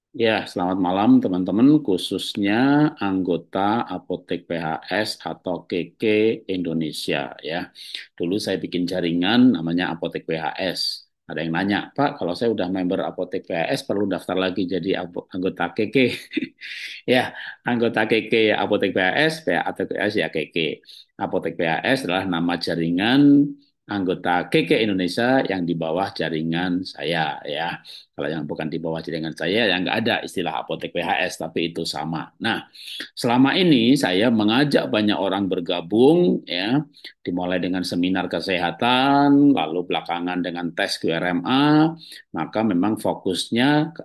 Ya, selamat malam teman-teman, khususnya anggota Apotek PHS atau KK Indonesia ya. Dulu saya bikin jaringan namanya Apotek PHS. Ada yang nanya, Pak, kalau saya udah member Apotek PHS perlu daftar lagi jadi anggota KK. Ya, anggota KK Apotek PHS, atau PHS ya KK. Apotek PHS adalah nama jaringan anggota KK Indonesia yang di bawah jaringan saya ya. Kalau yang bukan di bawah jaringan saya, yang nggak ada istilah apotek PHS, tapi itu sama. Nah, selama ini saya mengajak banyak orang bergabung, ya, dimulai dengan seminar kesehatan, lalu belakangan dengan tes QRMA, maka memang fokusnya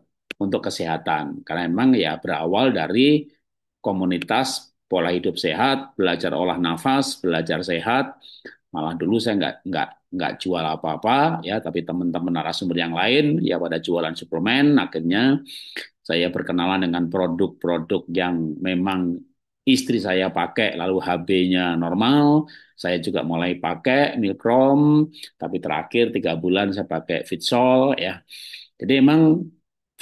untuk kesehatan. Karena memang ya berawal dari komunitas pola hidup sehat, belajar olah nafas, belajar sehat. Malah dulu saya nggak jual apa-apa ya, tapi teman-teman narasumber yang lain ya pada jualan suplemen. Akhirnya saya berkenalan dengan produk-produk yang memang istri saya pakai, lalu HB-nya normal. Saya juga mulai pakai Milkrom, tapi terakhir 3 bulan saya pakai Fitsol ya. Jadi emang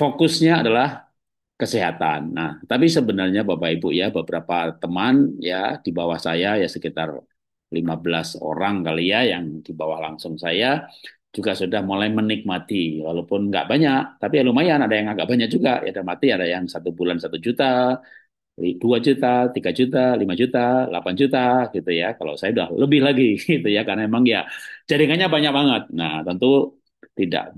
fokusnya adalah kesehatan. Nah, tapi sebenarnya Bapak Ibu ya, beberapa teman ya di bawah saya ya sekitar 15 orang kali ya yang di bawah langsung saya juga sudah mulai menikmati, walaupun nggak banyak, tapi ya lumayan, ada yang agak banyak juga, ya ada mati, ada yang 1 bulan 1 juta, 2 juta, 3 juta, 5 juta, 8 juta gitu ya. Kalau saya udah lebih lagi gitu ya, karena emang ya jaringannya banyak banget. Nah, tentu tidak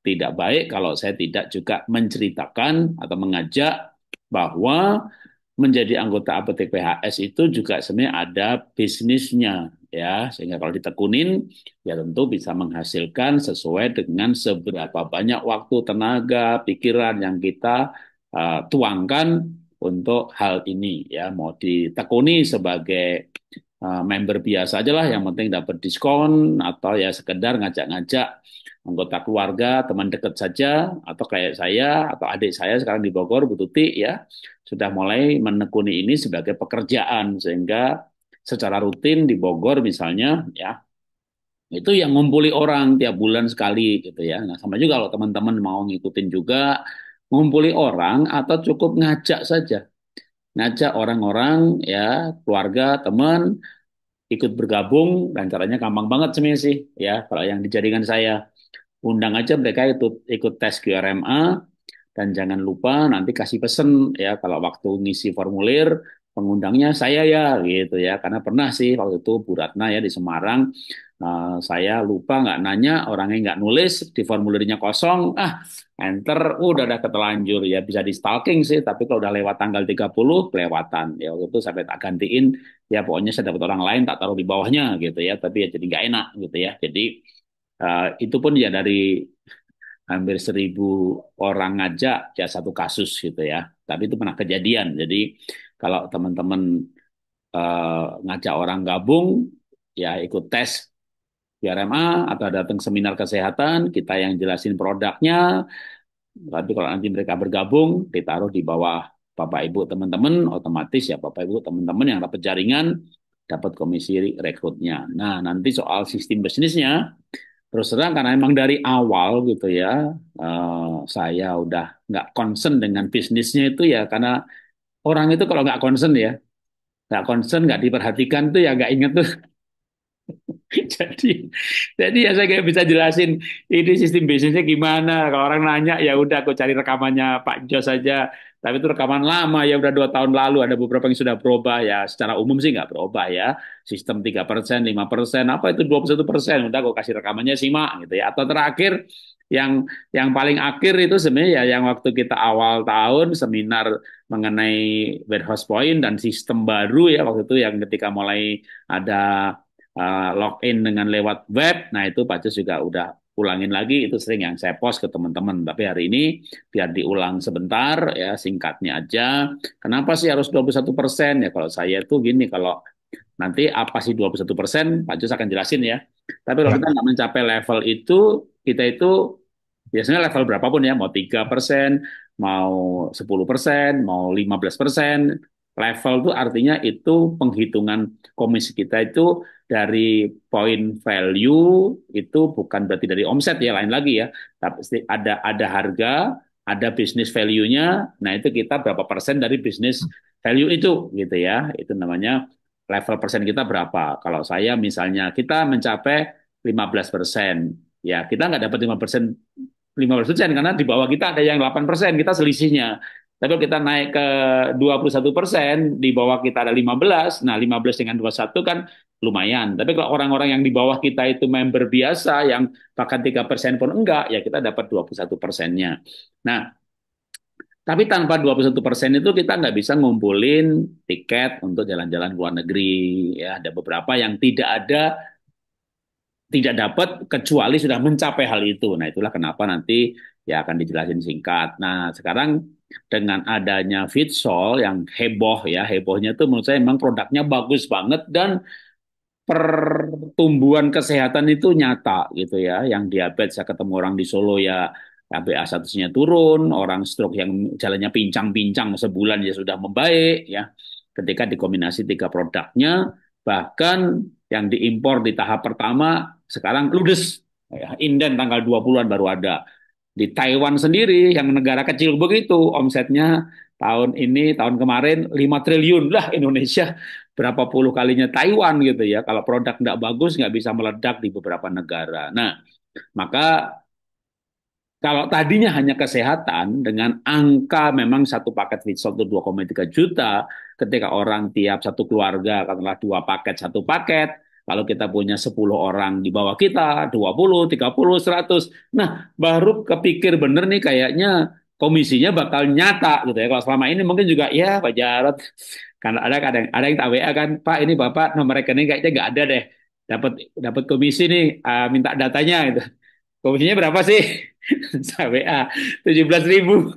tidak baik kalau saya tidak juga menceritakan atau mengajak bahwa menjadi anggota Apotek PHS itu juga sebenarnya ada bisnisnya ya, sehingga kalau ditekunin ya tentu bisa menghasilkan sesuai dengan seberapa banyak waktu, tenaga, pikiran yang kita tuangkan untuk hal ini ya. Mau ditekuni sebagai member biasa aja lah, yang penting dapat diskon, atau ya sekedar ngajak-ngajak anggota keluarga, teman dekat saja, atau kayak saya atau adik saya sekarang di Bogor, Bu Tuti ya, sudah mulai menekuni ini sebagai pekerjaan, sehingga secara rutin di Bogor misalnya ya, itu yang ngumpuli orang tiap bulan sekali gitu ya. Nah, sama juga kalau teman-teman mau ngikutin juga, ngumpuli orang atau cukup ngajak saja. Ngajak orang-orang ya, keluarga, teman, ikut bergabung, dan caranya gampang banget sebenarnya sih ya. Kalau yang di jaringan saya, undang aja mereka ikut tes QRMA, dan jangan lupa nanti kasih pesen ya, kalau waktu ngisi formulir, pengundangnya saya ya gitu ya. Karena pernah sih waktu itu Bu Ratna ya di Semarang, saya lupa nggak nanya, orangnya nggak nulis, di formulirnya kosong, enter, udah ketelanjur ya, bisa di stalking sih, tapi kalau udah lewat tanggal 30 kelewatan ya. Waktu itu sampai tak gantiin ya, pokoknya saya dapat orang lain tak taruh di bawahnya gitu ya, tapi ya jadi nggak enak gitu ya. Jadi itu pun ya dari hampir 1.000 orang ngajak ya satu kasus gitu ya. Tapi itu pernah kejadian. Jadi kalau teman-teman ngajak orang gabung, ya ikut tes PRMA atau datang seminar kesehatan, kita yang jelasin produknya. Tapi kalau nanti mereka bergabung, ditaruh di bawah Bapak Ibu teman-teman, otomatis ya Bapak Ibu teman-teman yang dapat jaringan, dapat komisi rekrutnya. Nah, nanti soal sistem bisnisnya, terus terang karena emang dari awal gitu ya, saya udah nggak concern dengan bisnisnya itu ya, karena orang itu kalau nggak concern ya, nggak concern, nggak diperhatikan tuh ya nggak inget tuh. Jadi, jadi ya saya kayak bisa jelasin ini sistem bisnisnya gimana. Kalau orang nanya ya udah aku cari rekamannya Pak Jos saja. Tapi itu rekaman lama ya, udah 2 tahun lalu. Ada beberapa yang sudah berubah ya. Secara umum sih nggak berubah ya. Sistem 3%, 5%, apa itu 21%. Udah aku kasih rekamannya simak gitu ya. Atau terakhir yang paling akhir itu sebenarnya ya, yang waktu kita awal tahun seminar mengenai warehouse point dan sistem baru ya, waktu itu yang ketika mulai ada login dengan lewat web. Nah, itu Pak Jus juga udah ulangin lagi, itu sering yang saya post ke teman-teman. Tapi hari ini biar diulang sebentar ya, singkatnya aja. Kenapa sih harus 21%? Ya kalau saya itu gini, kalau nanti apa sih 21%, Pak Jus akan jelasin ya. Tapi kalau kita Ya, nggak mencapai level itu, kita itu biasanya level berapapun ya, mau 3%, mau 10%, mau 15%, level itu artinya itu penghitungan komisi kita itu dari point value, itu bukan berarti dari omset ya, lain lagi ya, tapi ada harga, ada bisnis value-nya, nah itu kita berapa persen dari bisnis value itu gitu ya. Itu namanya level persen kita berapa. Kalau saya misalnya kita mencapai 15%, ya kita nggak dapat 15% karena di bawah kita ada yang 8%, kita selisihnya. Tapi kalau kita naik ke 21%, di bawah kita ada 15, nah 15 dengan 21 kan lumayan. Tapi kalau orang-orang yang di bawah kita itu member biasa, yang bahkan 3% pun enggak, ya kita dapat 21%-nya. Nah, tapi tanpa 21% itu kita nggak bisa ngumpulin tiket untuk jalan-jalan ke luar negeri. Ya, ada beberapa yang tidak dapat kecuali sudah mencapai hal itu. Nah, itulah kenapa nanti ya akan dijelasin singkat. Nah, sekarang dengan adanya Fitsol yang heboh ya, hebohnya tuh menurut saya memang produknya bagus banget dan pertumbuhan kesehatan itu nyata gitu ya. Yang diabetes saya ketemu orang di Solo ya HbA1c-nya turun, orang stroke yang jalannya pincang-pincang sebulan ya sudah membaik ya. Ketika dikombinasi tiga produknya, bahkan yang diimpor di tahap pertama sekarang ludes. Ya, inden tanggal 20-an baru ada. Di Taiwan sendiri yang negara kecil begitu omsetnya tahun ini tahun kemarin 5 triliun lah Indonesia berapa puluh kalinya Taiwan gitu ya. Kalau produk nggak bagus nggak bisa meledak di beberapa negara. Nah, maka kalau tadinya hanya kesehatan dengan angka memang satu paket Vitsol itu 2,3 juta, ketika orang tiap satu keluarga katakanlah dua paket satu paket, kalau kita punya 10 orang di bawah kita, 20, 30, 100. Nah, baru kepikir bener nih kayaknya komisinya bakal nyata gitu ya. Kalau selama ini mungkin juga ya Pak Jarot, kan ada yang WA kan, Pak ini Bapak nomor rekening kayaknya nggak ada deh. Dapat dapat komisi nih, minta datanya gitu. Komisinya berapa sih? Saya WA 17.000.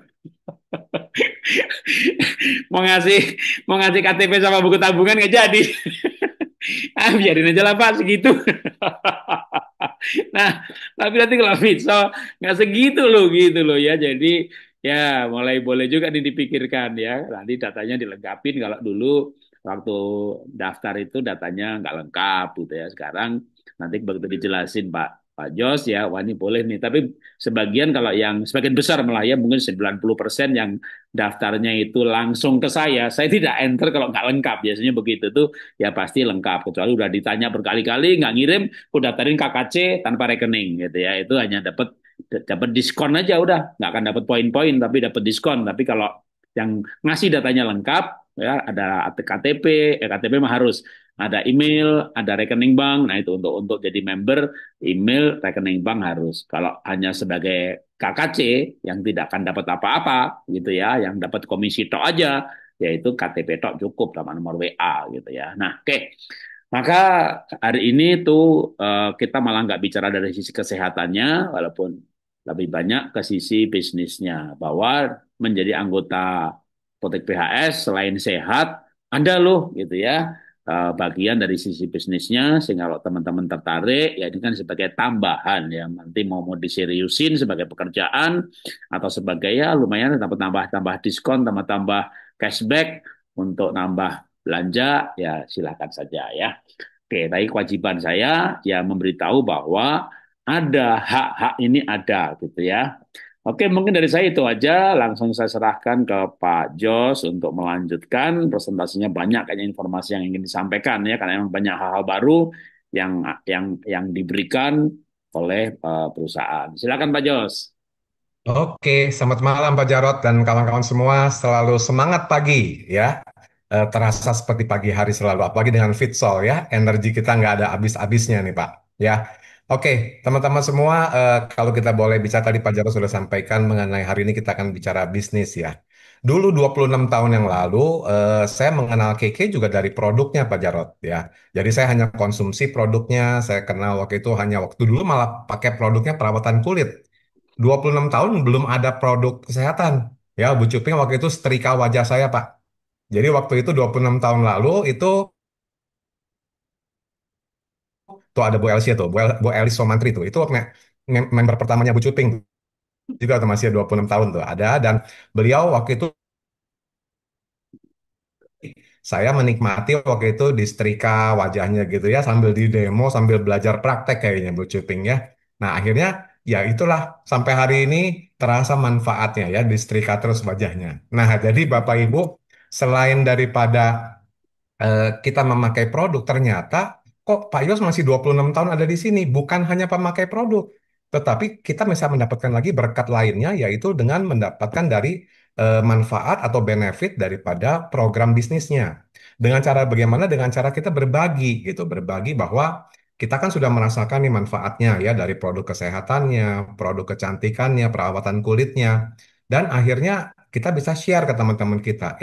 Mau ngasih KTP sama buku tabungan nggak jadi. Biarin aja lah Pak segitu. Nah, tapi nanti kalau Vitso nggak segitu loh gitu loh ya. Jadi ya mulai boleh juga nih dipikirkan ya. Nanti datanya dilengkapin kalau dulu waktu daftar itu datanya nggak lengkap gitu ya. Sekarang nanti begitu dijelasin Pak Jos ya, wah ini boleh nih. Tapi sebagian besar malah ya mungkin 90% yang daftarnya itu langsung ke saya tidak enter kalau nggak lengkap. Biasanya begitu tuh ya pasti lengkap. Kecuali udah ditanya berkali-kali nggak ngirim, aku daftarin KKC tanpa rekening gitu ya. Itu hanya dapat dapat diskon aja udah, nggak akan dapat poin-poin tapi dapat diskon. Tapi kalau yang ngasih datanya lengkap ya ada KTP, KTP mah harus ada email, ada rekening bank. Nah itu untuk jadi member email, rekening bank harus. Kalau hanya sebagai KKC yang tidak akan dapat apa-apa gitu ya, yang dapat komisi tok aja, yaitu KTP tok cukup sama nomor WA gitu ya. Nah, oke. Maka hari ini tuh kita malah nggak bicara dari sisi kesehatannya, walaupun lebih banyak ke sisi bisnisnya. Bahwa menjadi anggota Apotek PHS selain sehat, ada loh gitu ya bagian dari sisi bisnisnya. Sehingga kalau teman-teman tertarik, ya ini kan sebagai tambahan yang nanti mau diseriusin sebagai pekerjaan atau sebagai ya lumayan dapat tambah-tambah diskon, tambah-tambah cashback untuk nambah belanja, ya silakan saja ya. Oke, tapi kewajiban saya ya memberitahu bahwa ada hak-hak ini ada gitu ya. Oke, mungkin dari saya itu aja. Langsung saya serahkan ke Pak Jos untuk melanjutkan presentasinya. Banyak kayaknya informasi yang ingin disampaikan ya, karena memang banyak hal-hal baru yang diberikan oleh perusahaan. Silakan Pak Jos. Oke, selamat malam Pak Jarot dan kawan-kawan semua. Selalu semangat pagi ya. Terasa seperti pagi hari selalu, apalagi dengan Fitsol ya. Energi kita nggak ada habis-habisnya nih Pak. Ya, oke teman-teman semua. Kalau kita boleh bicara tadi Pak Jarot sudah sampaikan mengenai hari ini kita akan bicara bisnis ya. Dulu 26 tahun yang lalu, saya mengenal KK juga dari produknya Pak Jarot ya. Jadi saya hanya konsumsi produknya. Saya kenal waktu itu hanya waktu dulu malah pakai produknya perawatan kulit. 26 tahun belum ada produk kesehatan. Ya, Bu Cuping waktu itu setrika wajah saya, Pak. Jadi waktu itu 26 tahun lalu itu tuh ada Bu Elsie tuh, Bu Elis Somantri tuh. Itu member pertamanya Bu Cuping juga tuh masih 26 tahun tuh ada dan beliau waktu itu saya menikmati waktu itu di setrika wajahnya gitu ya sambil di demo sambil belajar praktek kayaknya Bu Cuping ya. Nah, akhirnya ya itulah sampai hari ini terasa manfaatnya ya di setrika terus wajahnya. Nah, jadi Bapak Ibu, selain daripada kita memakai produk, ternyata kok Pak Yos masih 26 tahun ada di sini. Bukan hanya pemakai produk, tetapi kita bisa mendapatkan lagi berkat lainnya, yaitu dengan mendapatkan dari manfaat atau benefit daripada program bisnisnya. Dengan cara bagaimana? Dengan cara kita berbagi gitu, berbagi bahwa kita kan sudah merasakan nih manfaatnya ya dari produk kesehatannya, produk kecantikannya, perawatan kulitnya, dan akhirnya kita bisa share ke teman-teman kita.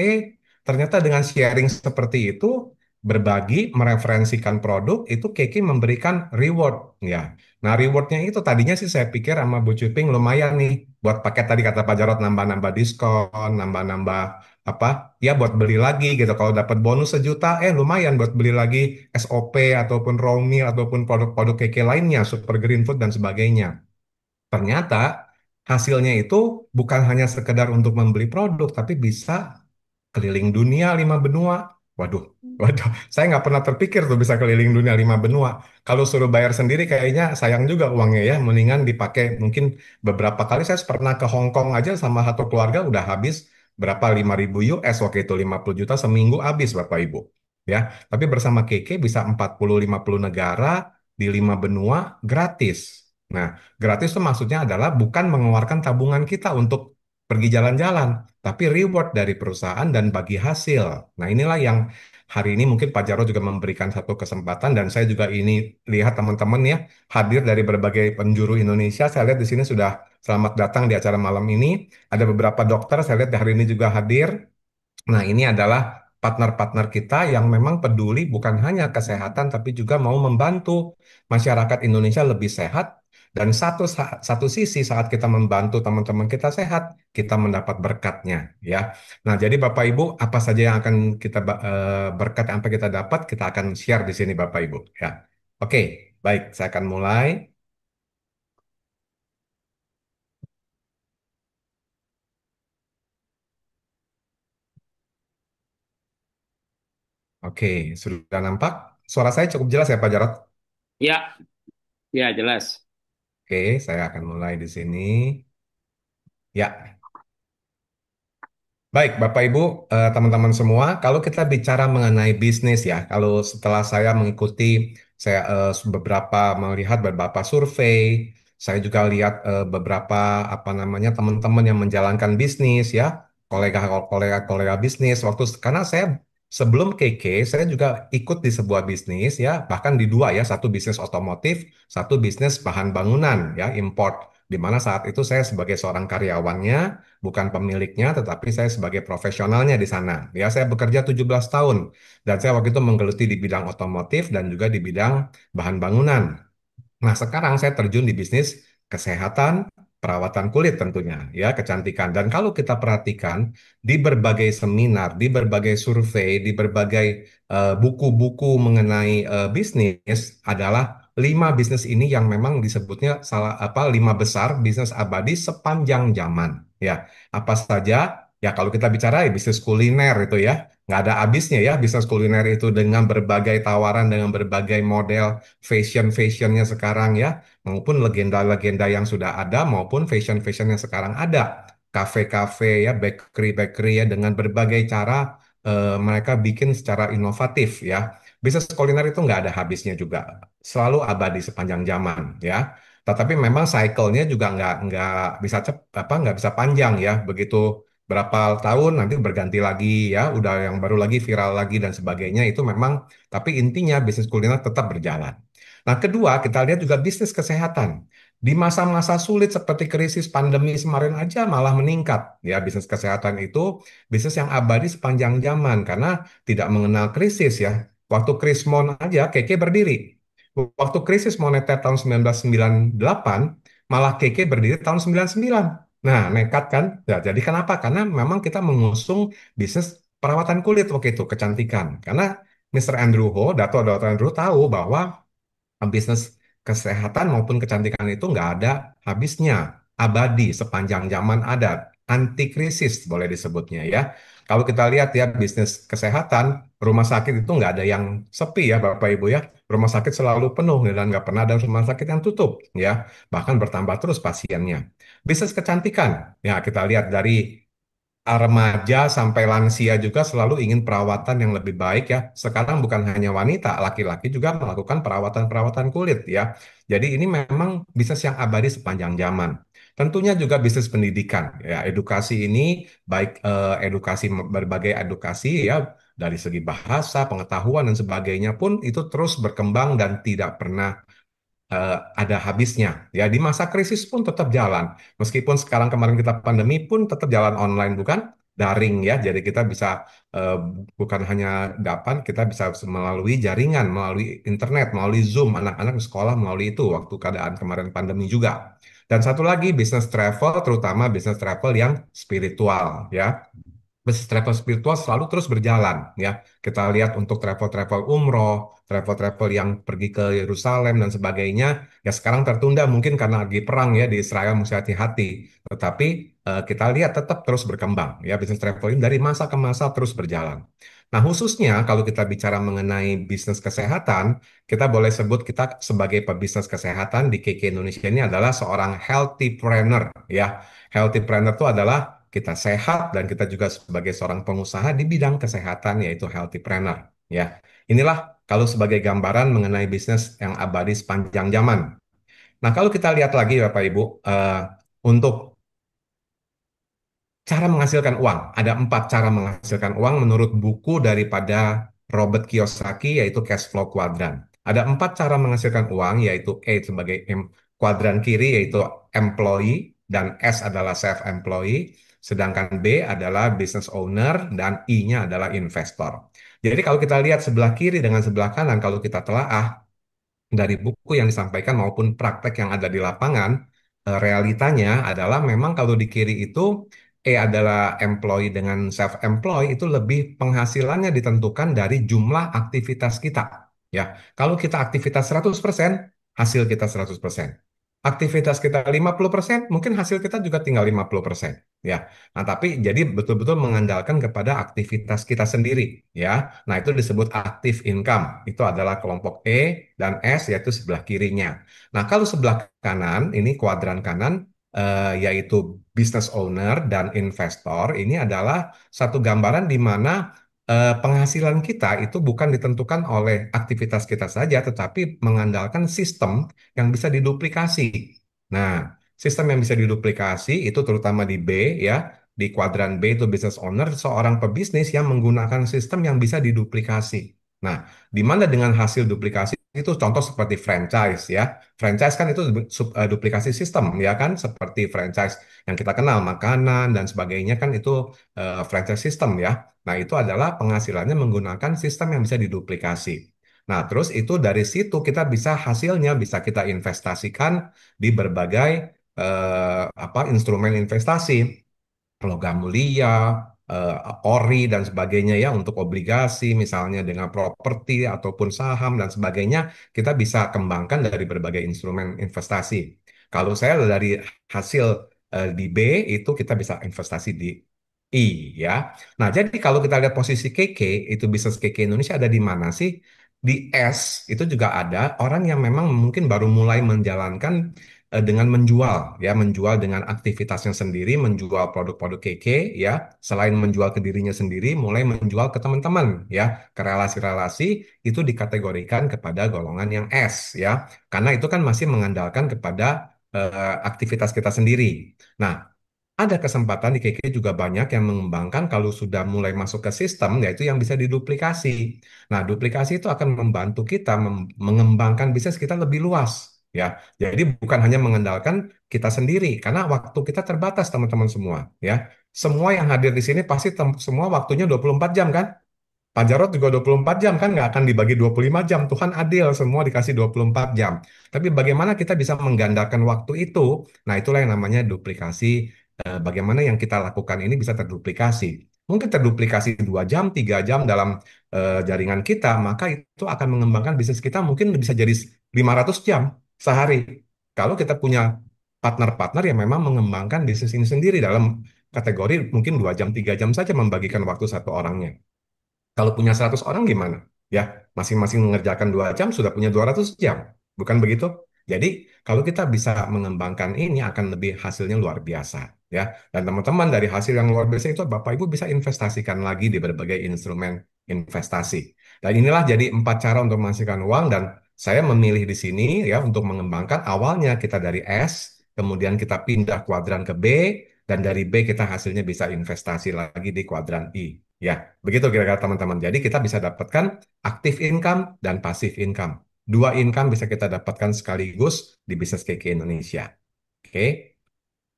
Ternyata dengan sharing seperti itu, berbagi, mereferensikan produk, itu Kiki memberikan reward ya. Nah, rewardnya itu tadinya sih saya pikir sama Bu Cuping lumayan nih buat paket tadi kata Pak Jarot nambah-nambah diskon, nambah-nambah apa ya buat beli lagi gitu. Kalau dapat bonus sejuta, lumayan buat beli lagi SOP ataupun raw meal ataupun produk-produk Kiki lainnya, Super Green Food dan sebagainya. Ternyata hasilnya itu bukan hanya sekedar untuk membeli produk, tapi bisa keliling dunia 5 benua. Waduh, waduh, saya nggak pernah terpikir tuh bisa keliling dunia 5 benua. Kalau suruh bayar sendiri kayaknya sayang juga uangnya ya. Mendingan dipakai mungkin beberapa kali saya pernah ke Hong Kong aja sama satu keluarga udah habis berapa 5.000 US waktu itu 50 juta seminggu habis Bapak Ibu. Ya, tapi bersama Keke bisa 40-50 negara di 5 benua gratis. Nah, gratis itu maksudnya adalah bukan mengeluarkan tabungan kita untuk pergi jalan-jalan, tapi reward dari perusahaan dan bagi hasil. Nah, inilah yang hari ini mungkin Pak Jarod juga memberikan satu kesempatan dan saya juga ini lihat teman-teman ya hadir dari berbagai penjuru Indonesia. Saya lihat di sini sudah selamat datang di acara malam ini. Ada beberapa dokter saya lihat hari ini juga hadir. Nah, ini adalah partner-partner kita yang memang peduli bukan hanya kesehatan, tapi juga mau membantu masyarakat Indonesia lebih sehat. Dan satu sisi saat kita membantu teman-teman kita sehat, kita mendapat berkatnya, ya. Nah, jadi Bapak Ibu, apa saja yang akan berkat yang apa kita dapat, kita akan share di sini Bapak Ibu, ya. Oke, baik, saya akan mulai. Oke, sudah nampak? Suara saya cukup jelas ya Pak Jarot? Ya, ya jelas. Oke, saya akan mulai di sini. Ya. Baik, Bapak Ibu, teman-teman semua, kalau kita bicara mengenai bisnis ya, kalau setelah saya mengikuti, saya beberapa melihat beberapa survei, saya juga lihat beberapa apa namanya teman-teman yang menjalankan bisnis ya, kolega-kolega bisnis waktu karena saya sebelum KK, saya juga ikut di sebuah bisnis ya, bahkan di dua ya, satu bisnis otomotif, satu bisnis bahan bangunan ya, import. Di mana saat itu saya sebagai seorang karyawannya bukan pemiliknya, tetapi saya sebagai profesionalnya di sana. Ya, saya bekerja 17 tahun dan saya waktu itu menggeluti di bidang otomotif dan juga di bidang bahan bangunan. Nah, sekarang saya terjun di bisnis kesehatan, perawatan kulit tentunya, ya, kecantikan. Dan kalau kita perhatikan di berbagai seminar, di berbagai survei, di berbagai buku-buku mengenai bisnis adalah 5 bisnis ini yang memang disebutnya salah apa 5 besar bisnis abadi sepanjang zaman. Ya, apa saja? Ya, kalau kita bicara ya bisnis kuliner itu ya, nggak ada habisnya ya bisnis kuliner itu dengan berbagai tawaran, dengan berbagai model fashion-fashionnya sekarang ya, maupun legenda-legenda yang sudah ada, maupun fashion-fashion yang sekarang ada. Kafe-kafe ya, bakery-bakery ya, dengan berbagai cara mereka bikin secara inovatif ya. Bisnis kuliner itu nggak ada habisnya juga, selalu abadi sepanjang zaman ya. Tetapi memang cycle-nya juga nggak bisa nggak bisa panjang ya. Begitu berapa tahun nanti berganti lagi ya, udah yang baru lagi viral lagi dan sebagainya itu memang tapi intinya bisnis kuliner tetap berjalan. Nah, kedua, kita lihat juga bisnis kesehatan. Di masa-masa sulit seperti krisis pandemi kemarin aja malah meningkat. Ya, bisnis kesehatan itu bisnis yang abadi sepanjang zaman karena tidak mengenal krisis ya. Waktu Krismon aja Keke berdiri. Waktu krisis moneter tahun 1998, malah Keke berdiri tahun 99. Nah, nekat kan? Ya, jadi kenapa? Karena memang kita mengusung bisnis perawatan kulit waktu itu, kecantikan. Karena Mr. Andrew Ho, Dr. Andrew tahu bahwa bisnis kesehatan maupun kecantikan itu nggak ada habisnya, abadi sepanjang zaman ada. anti krisis boleh disebutnya ya. Kalau kita lihat ya bisnis kesehatan, rumah sakit itu nggak ada yang sepi ya Bapak Ibu ya. Rumah sakit selalu penuh dan nggak pernah ada rumah sakit yang tutup ya. Bahkan bertambah terus pasiennya. Bisnis kecantikan, ya kita lihat dari remaja sampai lansia juga selalu ingin perawatan yang lebih baik ya. Sekarang bukan hanya wanita, laki-laki juga melakukan perawatan-perawatan kulit ya. Jadi ini memang bisnis yang abadi sepanjang zaman. Tentunya juga bisnis pendidikan ya. Edukasi ini baik edukasi berbagai edukasi ya dari segi bahasa, pengetahuan dan sebagainya pun itu terus berkembang dan tidak pernah ada habisnya. Ya, di masa krisis pun tetap jalan. Meskipun sekarang kemarin kita pandemi pun tetap jalan online, bukan? Daring ya. Jadi kita bisa eh, bukan hanya dapat, kita bisa melalui jaringan, melalui internet, melalui Zoom, anak-anak di sekolah melalui itu waktu keadaan kemarin pandemi juga. Dan satu lagi bisnis travel, terutama bisnis travel yang spiritual ya. Bisnis travel spiritual selalu terus berjalan ya. Kita lihat untuk travel-travel umroh, travel-travel yang pergi ke Yerusalem dan sebagainya, ya sekarang tertunda mungkin karena lagi perang ya di Israel mesti hati-hati. Tetapi kita lihat tetap terus berkembang ya bisnis travel ini dari masa ke masa terus berjalan. Nah, khususnya kalau kita bicara mengenai bisnis kesehatan, kita boleh sebut kita sebagai pebisnis kesehatan di KK Indonesia ini adalah seorang healthy planner ya. Healthy planner itu adalah kita sehat dan kita juga sebagai seorang pengusaha di bidang kesehatan yaitu healthy planner ya. Inilah kalau sebagai gambaran mengenai bisnis yang abadi sepanjang zaman. Nah, kalau kita lihat lagi Bapak Ibu untuk cara menghasilkan uang, ada 4 cara menghasilkan uang menurut buku daripada Robert Kiyosaki yaitu cash flow quadrant. Ada 4 cara menghasilkan uang yaitu A sebagai kuadran kiri yaitu employee dan S adalah self-employee, sedangkan B adalah business owner dan I-nya adalah investor. Jadi kalau kita lihat sebelah kiri dengan sebelah kanan, kalau kita telaah, dari buku yang disampaikan maupun praktek yang ada di lapangan, realitanya adalah memang kalau di kiri itu adalah employee dengan self-employed itu lebih penghasilannya ditentukan dari jumlah aktivitas kita. Ya, kalau kita aktivitas 100%, hasil kita 100%. Aktivitas kita 50%, mungkin hasil kita juga tinggal 50%. Ya, nah tapi jadi betul-betul mengandalkan kepada aktivitas kita sendiri. Ya, nah itu disebut active income. Itu adalah kelompok E dan S yaitu sebelah kirinya. Nah, kalau sebelah kanan, ini kuadran kanan, yaitu business owner dan investor, ini adalah satu gambaran di mana penghasilan kita itu bukan ditentukan oleh aktivitas kita saja, tetapi mengandalkan sistem yang bisa diduplikasi. Nah, sistem yang bisa diduplikasi itu terutama di B ya, di kuadran B itu business owner, seorang pebisnis yang menggunakan sistem yang bisa diduplikasi. Nah, di mana dengan hasil duplikasi itu contoh seperti franchise ya. Franchise kan itu duplikasi sistem ya kan, seperti franchise yang kita kenal makanan dan sebagainya kan itu franchise system ya. Nah, itu adalah penghasilannya menggunakan sistem yang bisa diduplikasi. Nah, terus itu dari situ kita bisa hasilnya bisa kita investasikan di berbagai instrumen investasi logam mulia, ori dan sebagainya ya untuk obligasi misalnya dengan properti ataupun saham dan sebagainya kita bisa kembangkan dari berbagai instrumen investasi. Kalau saya dari hasil di B itu kita bisa investasi di I ya. Nah, jadi kalau kita lihat posisi KK itu bisnis KK Indonesia ada di mana sih? Di S itu juga ada orang yang memang mungkin baru mulai menjalankan dengan menjual ya menjual dengan aktivitasnya sendiri menjual produk-produk KK ya selain menjual ke dirinya sendiri mulai menjual ke teman-teman ya ke relasi-relasi itu dikategorikan kepada golongan yang S ya karena itu kan masih mengandalkan kepada aktivitas kita sendiri. Nah, ada kesempatan di KK juga banyak yang mengembangkan kalau sudah mulai masuk ke sistem, yaitu yang bisa diduplikasi. Nah, duplikasi itu akan membantu kita mengembangkan bisnis kita lebih luas. Ya, jadi bukan hanya mengandalkan kita sendiri, karena waktu kita terbatas teman-teman semua. Ya, semua yang hadir di sini pasti semua waktunya 24 jam kan? Pak Jarod juga 24 jam kan nggak akan dibagi 25 jam. Tuhan adil semua dikasih 24 jam. Tapi bagaimana kita bisa menggandakan waktu itu? Nah, itulah yang namanya duplikasi. Bagaimana yang kita lakukan ini bisa terduplikasi. Mungkin terduplikasi 2 jam, 3 jam dalam jaringan kita, maka itu akan mengembangkan bisnis kita mungkin bisa jadi 500 jam sehari. Kalau kita punya partner-partner yang memang mengembangkan bisnis ini sendiri dalam kategori mungkin 2 jam, 3 jam saja membagikan waktu satu orangnya. Kalau punya 100 orang gimana? Ya, masing-masing mengerjakan 2 jam sudah punya 200 jam. Bukan begitu? Jadi, kalau kita bisa mengembangkan ini akan lebih hasilnya luar biasa. Ya, dan teman-teman dari hasil yang luar biasa itu Bapak Ibu bisa investasikan lagi di berbagai instrumen investasi. Dan inilah jadi 4 cara untuk menghasilkan uang dan saya memilih di sini ya untuk mengembangkan awalnya kita dari S, kemudian kita pindah kuadran ke B, dan dari B kita hasilnya bisa investasi lagi di kuadran I. Ya, begitu kira-kira teman-teman. Jadi kita bisa dapatkan active income dan passive income. Dua income bisa kita dapatkan sekaligus di bisnis KK Indonesia. Oke,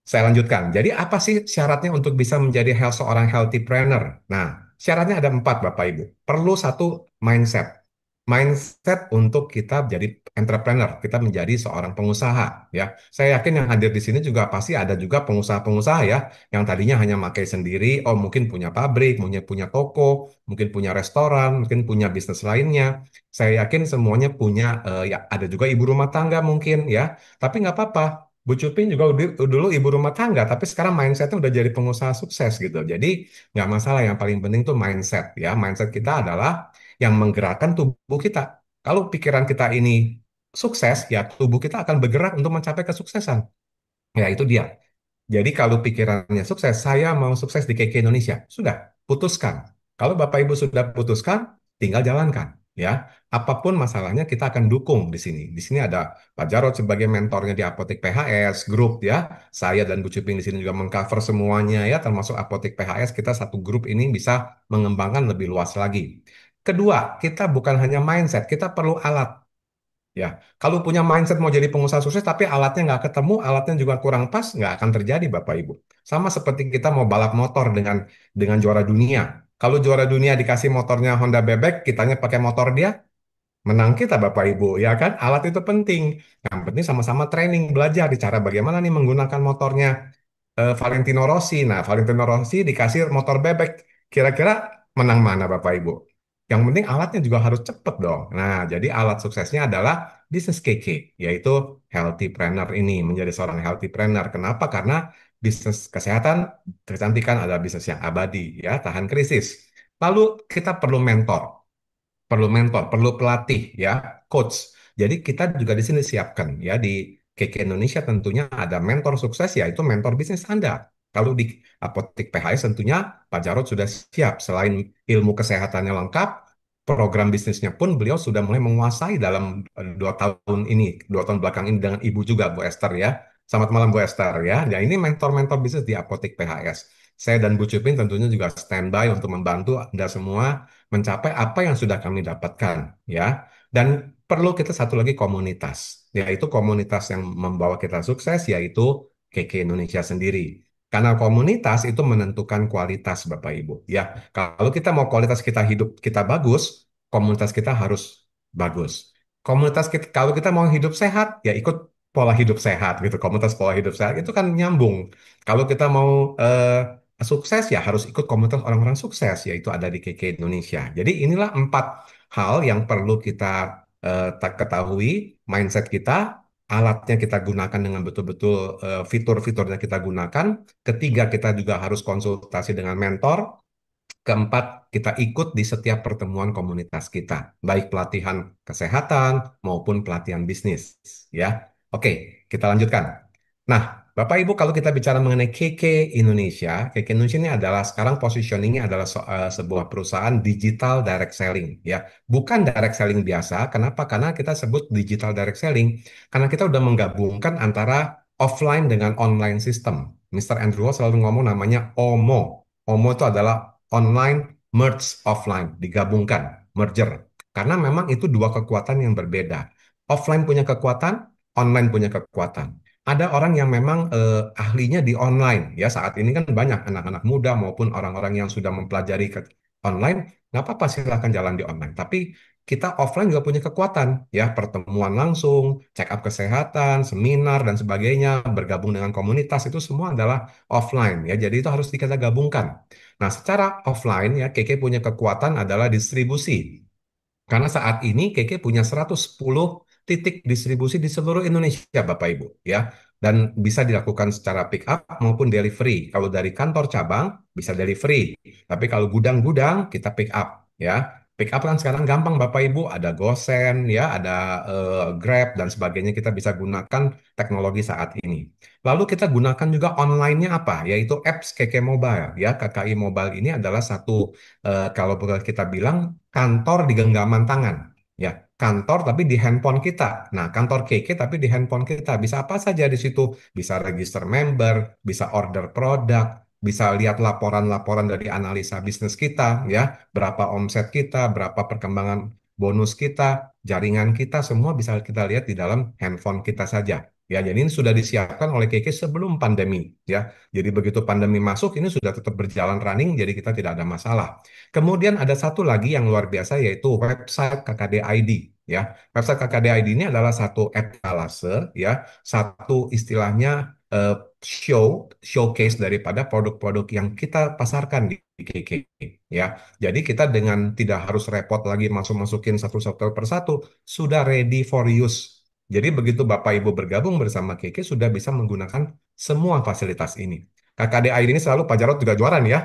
saya lanjutkan. Jadi apa sih syaratnya untuk bisa menjadi seorang healthy planner? Nah, syaratnya ada 4 Bapak Ibu. Perlu satu mindset. Mindset untuk kita jadi entrepreneur, kita menjadi seorang pengusaha ya. Saya yakin yang hadir di sini juga pasti ada juga pengusaha-pengusaha ya yang tadinya hanya pakai sendiri, oh mungkin punya pabrik, punya punya toko, mungkin punya restoran, mungkin punya bisnis lainnya. Saya yakin semuanya punya ya ada juga ibu rumah tangga mungkin ya. Tapi nggak apa-apa. Bu Cupin juga dulu ibu rumah tangga, tapi sekarang mindsetnya udah jadi pengusaha sukses gitu. Jadi nggak masalah, yang paling penting tuh mindset ya. Mindset kita adalah yang menggerakkan tubuh kita. Kalau pikiran kita ini sukses, ya tubuh kita akan bergerak untuk mencapai kesuksesan. Ya itu dia. Jadi kalau pikirannya sukses, saya mau sukses di KK Indonesia. Sudah, putuskan. Kalau Bapak Ibu sudah putuskan, tinggal jalankan. Ya, apapun masalahnya kita akan dukung di sini. Di sini ada Pak Jarod sebagai mentornya di Apotek PHS Group ya. Saya dan Bu Cuping di sini juga mengcover semuanya ya, termasuk Apotek PHS. Kita satu grup ini bisa mengembangkan lebih luas lagi. Kedua, kita bukan hanya mindset, kita perlu alat. Ya, kalau punya mindset mau jadi pengusaha sukses tapi alatnya nggak ketemu, alatnya juga kurang pas, nggak akan terjadi Bapak Ibu. Sama seperti kita mau balap motor dengan juara dunia. Kalau juara dunia dikasih motornya Honda bebek, kitanya pakai motor dia, menang kita Bapak Ibu, ya kan? Alat itu penting. Yang penting sama-sama training, belajar di cara bagaimana nih menggunakan motornya Valentino Rossi. Nah, Valentino Rossi dikasih motor bebek. Kira-kira menang mana Bapak Ibu? Yang penting alatnya juga harus cepet dong. Nah, jadi alat suksesnya adalah bisnis KK, yaitu healthy planner ini, menjadi seorang healthy planner. Kenapa? Karena bisnis kesehatan, kecantikan adalah bisnis yang abadi, ya, tahan krisis. Lalu kita perlu pelatih ya, coach. Jadi kita juga di sini siapkan ya di KK Indonesia tentunya ada mentor sukses yaitu mentor bisnis Anda. Kalau di Apotek PHS tentunya Pak Jarod sudah siap. Selain ilmu kesehatannya lengkap, program bisnisnya pun beliau sudah mulai menguasai dalam 2 tahun ini, 2 tahun belakang ini dengan Ibu juga Bu Esther ya. Selamat malam Bu Esther ya. Ya ini mentor-mentor bisnis di Apotek PHS. Saya dan Bu Cupin tentunya juga standby untuk membantu Anda semua mencapai apa yang sudah kami dapatkan ya. Dan perlu kita satu lagi komunitas, yaitu komunitas yang membawa kita sukses yaitu KK Indonesia sendiri. Karena komunitas itu menentukan kualitas Bapak Ibu ya. Kalau kita mau kualitas kita hidup kita bagus, komunitas kita harus bagus. Komunitas kita kalau kita mau hidup sehat ya ikut pola hidup sehat gitu. Komunitas pola hidup sehat itu kan nyambung. Kalau kita mau sukses ya harus ikut komunitas orang-orang sukses yaitu ada di KK Indonesia. Jadi inilah 4 hal yang perlu kita ketahui, mindset kita, alatnya kita gunakan dengan betul-betul fitur-fiturnya kita gunakan. Ketiga, kita juga harus konsultasi dengan mentor. Keempat, kita ikut di setiap pertemuan komunitas kita, baik pelatihan kesehatan maupun pelatihan bisnis. Ya, oke, kita lanjutkan. Nah, Bapak Ibu, kalau kita bicara mengenai KK Indonesia, KK Indonesia ini adalah sekarang positioningnya adalah sebuah perusahaan digital direct selling, ya, bukan direct selling biasa. Kenapa? Karena kita sebut digital direct selling, karena kita udah menggabungkan antara offline dengan online system. Mr. Andrew Wo selalu ngomong namanya OMO. OMO itu adalah online merge offline, digabungkan, merger. Karena memang itu dua kekuatan yang berbeda. Offline punya kekuatan, online punya kekuatan. Ada orang yang memang ahlinya di online. Ya, saat ini kan banyak anak-anak muda maupun orang-orang yang sudah mempelajari online, nggak apa-apa silahkan jalan di online. Tapi kita offline juga punya kekuatan, ya, pertemuan langsung, check up kesehatan, seminar dan sebagainya, bergabung dengan komunitas itu semua adalah offline, ya. Jadi itu harus kita gabungkan. Nah, secara offline ya, KK punya kekuatan adalah distribusi. Karena saat ini KK punya 110 titik distribusi di seluruh Indonesia, Bapak Ibu, ya. dan bisa dilakukan secara pick up maupun delivery. Kalau dari kantor cabang bisa delivery, tapi kalau gudang-gudang kita pick up ya. Pick up kan sekarang gampang Bapak Ibu, ada GoSend ya, ada Grab dan sebagainya kita bisa gunakan teknologi saat ini. Lalu kita gunakan juga online-nya apa? Yaitu apps KK Mobile ya. KKI Mobile ini adalah satu kalau boleh kita bilang kantor di genggaman tangan. Ya, kantor tapi di handphone kita. Nah, kantor KK tapi di handphone kita. Bisa apa saja di situ? Bisa register member, bisa order produk, bisa lihat laporan-laporan dari analisa bisnis kita, ya, berapa omset kita, berapa perkembangan bonus kita, jaringan kita, semua bisa kita lihat di dalam handphone kita saja. Ya, jadi ini sudah disiapkan oleh KK sebelum pandemi, ya. Jadi begitu pandemi masuk, ini sudah tetap berjalan running, jadi kita tidak ada masalah. Kemudian ada satu lagi yang luar biasa yaitu website KKD ID. Ya, website KKD ID ini adalah satu etalase, ya, satu istilahnya eh, showcase daripada produk-produk yang kita pasarkan di KK. Ya, jadi kita dengan tidak harus repot lagi masuk-masukin satu-satu persatu, sudah ready for use. Jadi begitu Bapak Ibu bergabung bersama KK sudah bisa menggunakan semua fasilitas ini. KKD ID ini selalu Pak Jarod juga juara nih ya,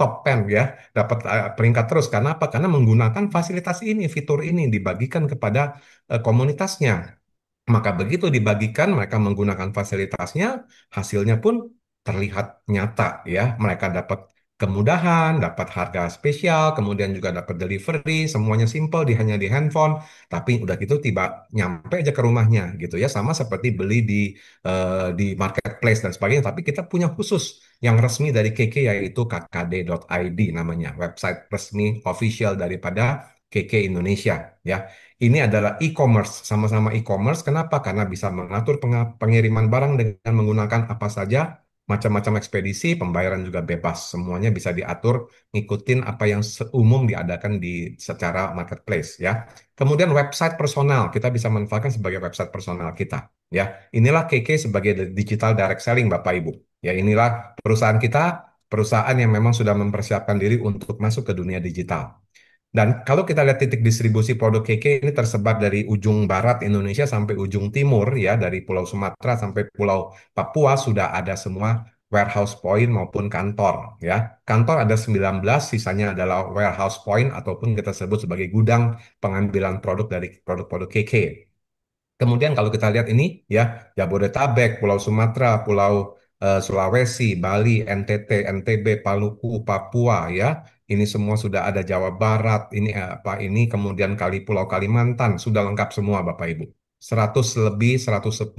top 10 ya, dapat peringkat terus. Karena apa? Karena menggunakan fasilitas ini, fitur ini dibagikan kepada komunitasnya. Maka begitu dibagikan, mereka menggunakan fasilitasnya, hasilnya pun terlihat nyata ya. Mereka dapat kemudahan, dapat harga spesial, kemudian juga dapat delivery, semuanya simple, hanya di handphone. Tapi udah gitu tiba nyampe aja ke rumahnya gitu ya. Sama seperti beli di marketplace dan sebagainya. Tapi kita punya khusus yang resmi dari KK yaitu kkd.id namanya, website resmi official daripada KK Indonesia ya. Ini adalah e-commerce, sama-sama e-commerce. Kenapa? Karena bisa mengatur pengiriman barang dengan menggunakan apa saja, macam-macam ekspedisi, pembayaran juga bebas. Semuanya bisa diatur, ngikutin apa yang umum diadakan di secara marketplace ya. Kemudian website personal, kita bisa manfaatkan sebagai website personal kita ya. Inilah KK sebagai digital direct selling Bapak Ibu. Ya, inilah perusahaan kita, perusahaan yang memang sudah mempersiapkan diri untuk masuk ke dunia digital. Dan kalau kita lihat titik distribusi produk KK ini tersebar dari ujung barat Indonesia sampai ujung timur ya, dari Pulau Sumatera sampai Pulau Papua sudah ada semua warehouse point maupun kantor ya. Kantor ada 19, sisanya adalah warehouse point ataupun kita sebut sebagai gudang pengambilan produk dari produk-produk KK. Kemudian kalau kita lihat ini ya, Jabodetabek, Pulau Sumatera, Pulau Sulawesi, Bali, NTT, NTB, Paluku, Papua ya. Ini semua sudah ada Jawa Barat, ini apa ini kemudian Pulau Kalimantan sudah lengkap semua Bapak Ibu. 100 lebih 110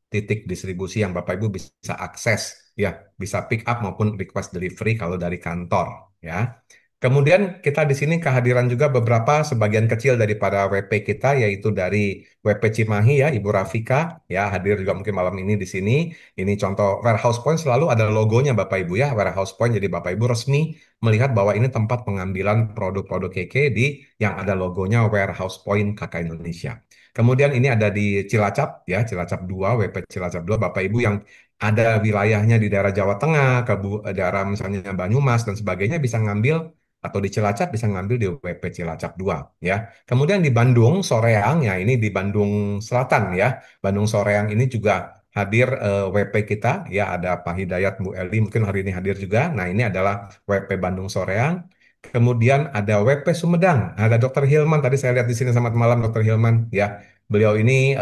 titik distribusi yang Bapak Ibu bisa akses ya, bisa pick up maupun request delivery kalau dari kantor ya. Kemudian kita di sini kehadiran juga beberapa sebagian kecil daripada WP kita yaitu dari WP Cimahi ya Ibu Rafika ya hadir juga mungkin malam ini di sini. Ini contoh warehouse point selalu ada logonya Bapak Ibu ya warehouse point jadi Bapak Ibu resmi melihat bahwa ini tempat pengambilan produk-produk KK di yang ada logonya warehouse point KK Indonesia. Kemudian ini ada di Cilacap ya Cilacap 2 WP Cilacap 2 Bapak Ibu yang ada wilayahnya di daerah Jawa Tengah, daerah misalnya Banyumas dan sebagainya bisa ngambil atau di Cilacap bisa ngambil di WP Cilacap 2 ya. Kemudian di Bandung Soreang ya ini di Bandung Selatan ya. Bandung Soreang ini juga hadir WP kita ya ada Pak Hidayat Bu Eli mungkin hari ini hadir juga. Nah, ini adalah WP Bandung Soreang. Kemudian ada WP Sumedang, ada Dokter Hilman tadi saya lihat di sini selamat malam Dokter Hilman ya. Beliau ini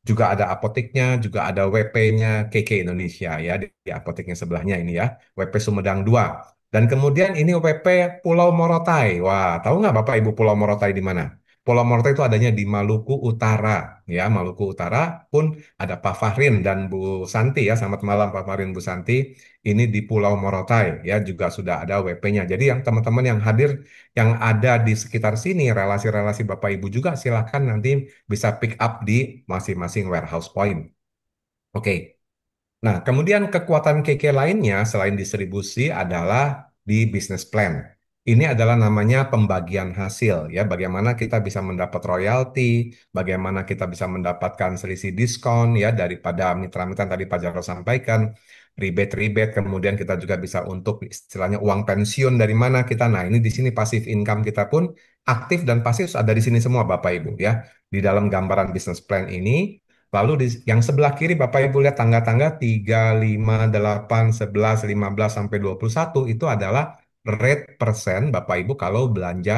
juga ada apoteknya, juga ada WP-nya KK Indonesia ya di apoteknya sebelahnya ini ya. WP Sumedang 2. Dan kemudian ini WP Pulau Morotai. Wah, tahu nggak Bapak Ibu Pulau Morotai di mana? Pulau Morotai itu adanya di Maluku Utara. Ya, Maluku Utara pun ada Pak Fahrin dan Bu Santi ya. Selamat malam Pak Fahrin, Bu Santi. Ini di Pulau Morotai ya juga sudah ada WP-nya. Jadi yang teman-teman yang hadir yang ada di sekitar sini relasi-relasi Bapak Ibu juga silakan nanti bisa pick up di masing-masing warehouse point. Oke. Nah, kemudian kekuatan KK lainnya selain distribusi adalah di business plan. Ini adalah namanya pembagian hasil ya, bagaimana kita bisa mendapat royalti, bagaimana kita bisa mendapatkan selisih diskon ya daripada mitra-mitra yang tadi Pak Jarod sampaikan, rebate-rebate, kemudian kita juga bisa untuk istilahnya uang pensiun dari mana kita. Nah, ini di sini passive income kita pun aktif dan pasif ada di sini semua Bapak Ibu ya. Di dalam gambaran business plan ini Lalu di yang sebelah kiri Bapak Ibu lihat tangga-tangga 3, 5, 8, 11, 15 sampai 21 itu adalah rate persen Bapak Ibu kalau belanja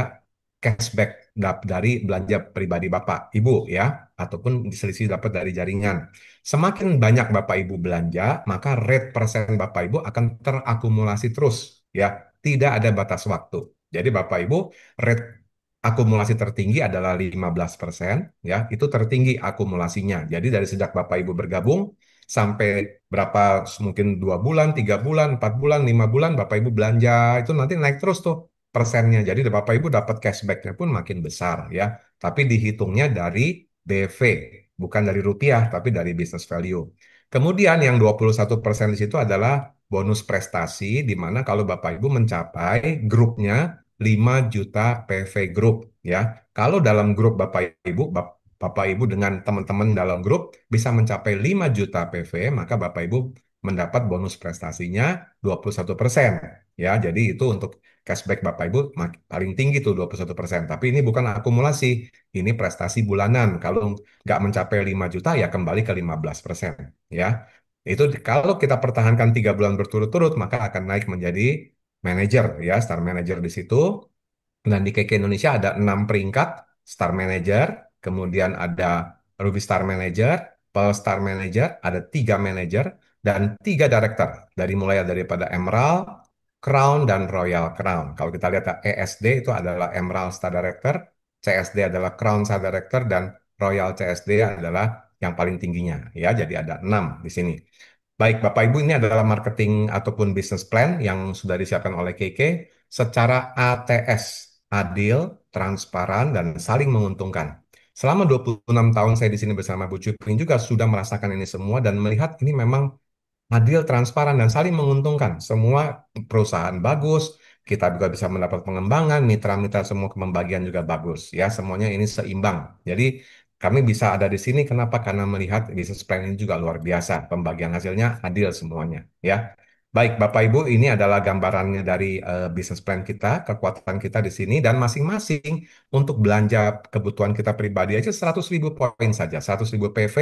cashback dari belanja pribadi Bapak Ibu ya, ataupun selisih dapat dari jaringan. Semakin banyak Bapak Ibu belanja, maka rate persen Bapak Ibu akan terakumulasi terus ya, tidak ada batas waktu. Jadi Bapak Ibu, rate akumulasi tertinggi adalah 15%, ya, itu tertinggi akumulasinya. Jadi dari sejak Bapak Ibu bergabung sampai berapa mungkin 2 bulan, 3 bulan, 4 bulan, 5 bulan Bapak Ibu belanja itu nanti naik terus tuh persennya. Jadi Bapak Ibu dapat cashbacknya pun makin besar ya. Tapi dihitungnya dari BV, bukan dari rupiah, tapi dari business value. Kemudian yang 21% di situ adalah bonus prestasi, di mana kalau Bapak Ibu mencapai grupnya 5 juta PV grup ya. Kalau dalam grup Bapak Ibu dengan teman-teman dalam grup bisa mencapai 5 juta PV, maka Bapak Ibu mendapat bonus prestasinya 21% ya. Jadi itu untuk cashback Bapak Ibu paling tinggi tuh 21%. Tapi ini bukan akumulasi, ini prestasi bulanan. Kalau nggak mencapai 5 juta ya kembali ke 15% ya. Itu kalau kita pertahankan 3 bulan berturut-turut maka akan naik menjadi manager ya, star manager di situ. Dan di KK Indonesia ada 6 peringkat Star Manager, kemudian ada Ruby Star Manager, Pearl Star Manager, ada 3 manager, dan 3 director. Dari mulai daripada Emerald, Crown, dan Royal Crown. Kalau kita lihat ESD itu adalah Emerald Star Director, CSD adalah Crown Star Director, dan Royal CSD adalah yang paling tingginya. Ya, jadi ada 6 di sini. Baik, Bapak Ibu, ini adalah marketing ataupun business plan yang sudah disiapkan oleh KK secara ATS, adil, transparan, dan saling menguntungkan. Selama 26 tahun saya di sini bersama Bu Cuping juga sudah merasakan ini semua dan melihat ini memang adil, transparan, dan saling menguntungkan. Semua perusahaan bagus, kita juga bisa mendapat pengembangan, mitra-mitra semua pembagian juga bagus. Ya, semuanya ini seimbang. Jadi kami bisa ada di sini, kenapa? Karena melihat bisnis plan ini juga luar biasa. Pembagian hasilnya adil semuanya. Ya, baik Bapak Ibu, ini adalah gambarannya dari bisnis plan kita, kekuatan kita di sini, dan masing-masing untuk belanja kebutuhan kita pribadi aja 100.000 poin saja, 100.000 PV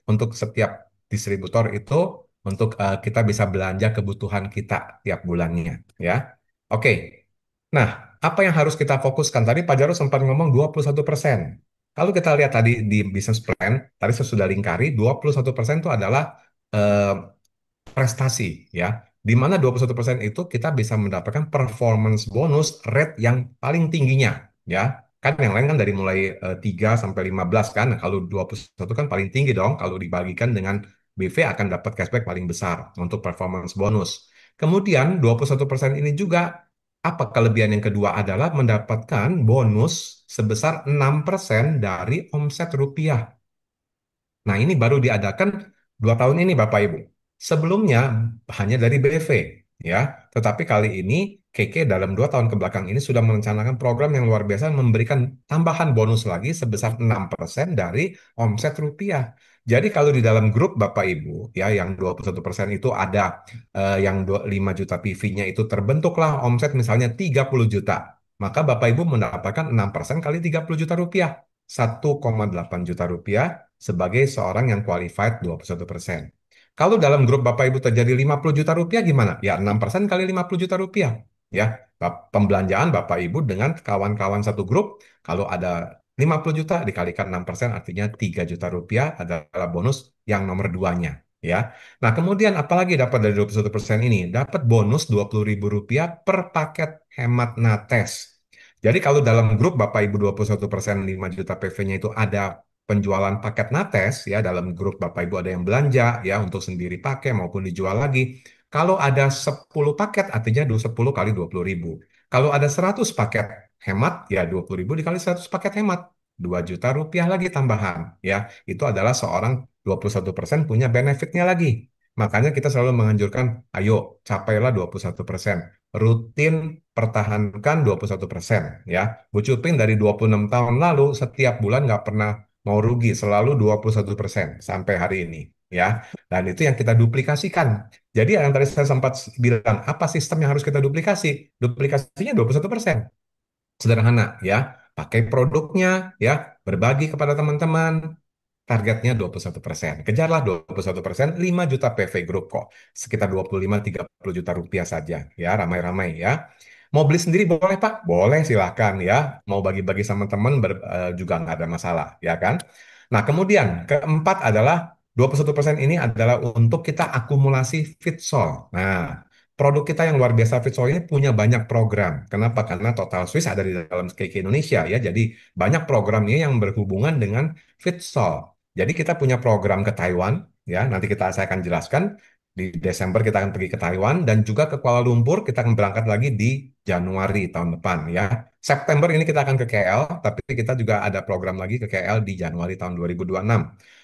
untuk setiap distributor itu untuk kita bisa belanja kebutuhan kita tiap bulannya ya. Oke. Nah, apa yang harus kita fokuskan? Tadi Pak Jarod sempat ngomong 21%. Kalau kita lihat tadi di business plan, tadi saya sudah lingkari 21% itu adalah eh, prestasi ya. Di mana 21% itu kita bisa mendapatkan performance bonus rate yang paling tingginya ya. Kan yang lain kan dari mulai 3 sampai 15 kan. Nah, kalau 21 kan paling tinggi dong kalau dibagikan dengan BV akan dapat cashback paling besar untuk performance bonus. Kemudian 21% ini juga apa kelebihan yang kedua adalah mendapatkan bonus sebesar 6% dari omset rupiah. Nah, ini baru diadakan 2 tahun ini, Bapak Ibu. Sebelumnya hanya dari BV, ya. Tetapi kali ini KK dalam 2 tahun ke belakang ini sudah merencanakan program yang luar biasa memberikan tambahan bonus lagi sebesar 6% dari omset rupiah. Jadi kalau di dalam grup Bapak Ibu, ya, yang 21% itu ada yang 5 juta PV-nya itu terbentuklah omset misalnya 30 juta. Maka Bapak Ibu mendapatkan 6% kali 30 juta rupiah. 1,8 juta rupiah sebagai seorang yang qualified 21%. Kalau dalam grup Bapak Ibu terjadi 50 juta rupiah gimana? Ya 6% kali 50 juta rupiah. Ya, pembelanjaan Bapak Ibu dengan kawan-kawan satu grup, kalau ada 50 juta dikalikan 6% artinya 3 juta rupiah adalah bonus yang nomor duanya. Ya. Nah, kemudian apalagi dapat dari 21% ini? Dapat bonus 20.000 rupiah per paket hemat nates. Jadi kalau dalam grup Bapak Ibu 21% 5 juta PV-nya itu ada penjualan paket nates ya dalam grup Bapak Ibu ada yang belanja ya untuk sendiri pakai maupun dijual lagi. Kalau ada 10 paket artinya 10 kali 20.000. Kalau ada 100 paket hemat ya 20.000 dikali 100 paket hemat 2 juta rupiah lagi tambahan ya. Itu adalah seorang 21% punya benefitnya lagi. Makanya kita selalu menganjurkan ayo capailah 21%. Rutin pertahankan 21% ya. Bu Cuping dari 26 tahun lalu setiap bulan nggak pernah mau rugi selalu 21% sampai hari ini ya. Dan itu yang kita duplikasikan. Jadi yang tadi saya sempat bilang apa sistem yang harus kita duplikasi? Duplikasinya 21%. Sederhana ya. Pakai produknya ya, berbagi kepada teman-teman, targetnya 21%. Kejarlah 21%, 5 juta PV Group kok. Sekitar 25-30 juta rupiah saja. Ya, ramai-ramai ya. Mau beli sendiri boleh Pak? Boleh silahkan ya. Mau bagi-bagi sama teman juga nggak ada masalah ya kan. Nah kemudian keempat adalah 21% ini adalah untuk kita akumulasi Fitsol. Nah produk kita yang luar biasa Fitsol ini punya banyak program. Kenapa? Karena Total Swiss ada di dalam KK Indonesia ya. Jadi banyak programnya yang berhubungan dengan Fitsol. Jadi kita punya program ke Taiwan ya. Nanti saya akan jelaskan. Di Desember kita akan pergi ke Taiwan dan juga ke Kuala Lumpur kita akan berangkat lagi di Januari tahun depan ya. September ini kita akan ke KL, tapi kita juga ada program lagi ke KL di Januari tahun 2026.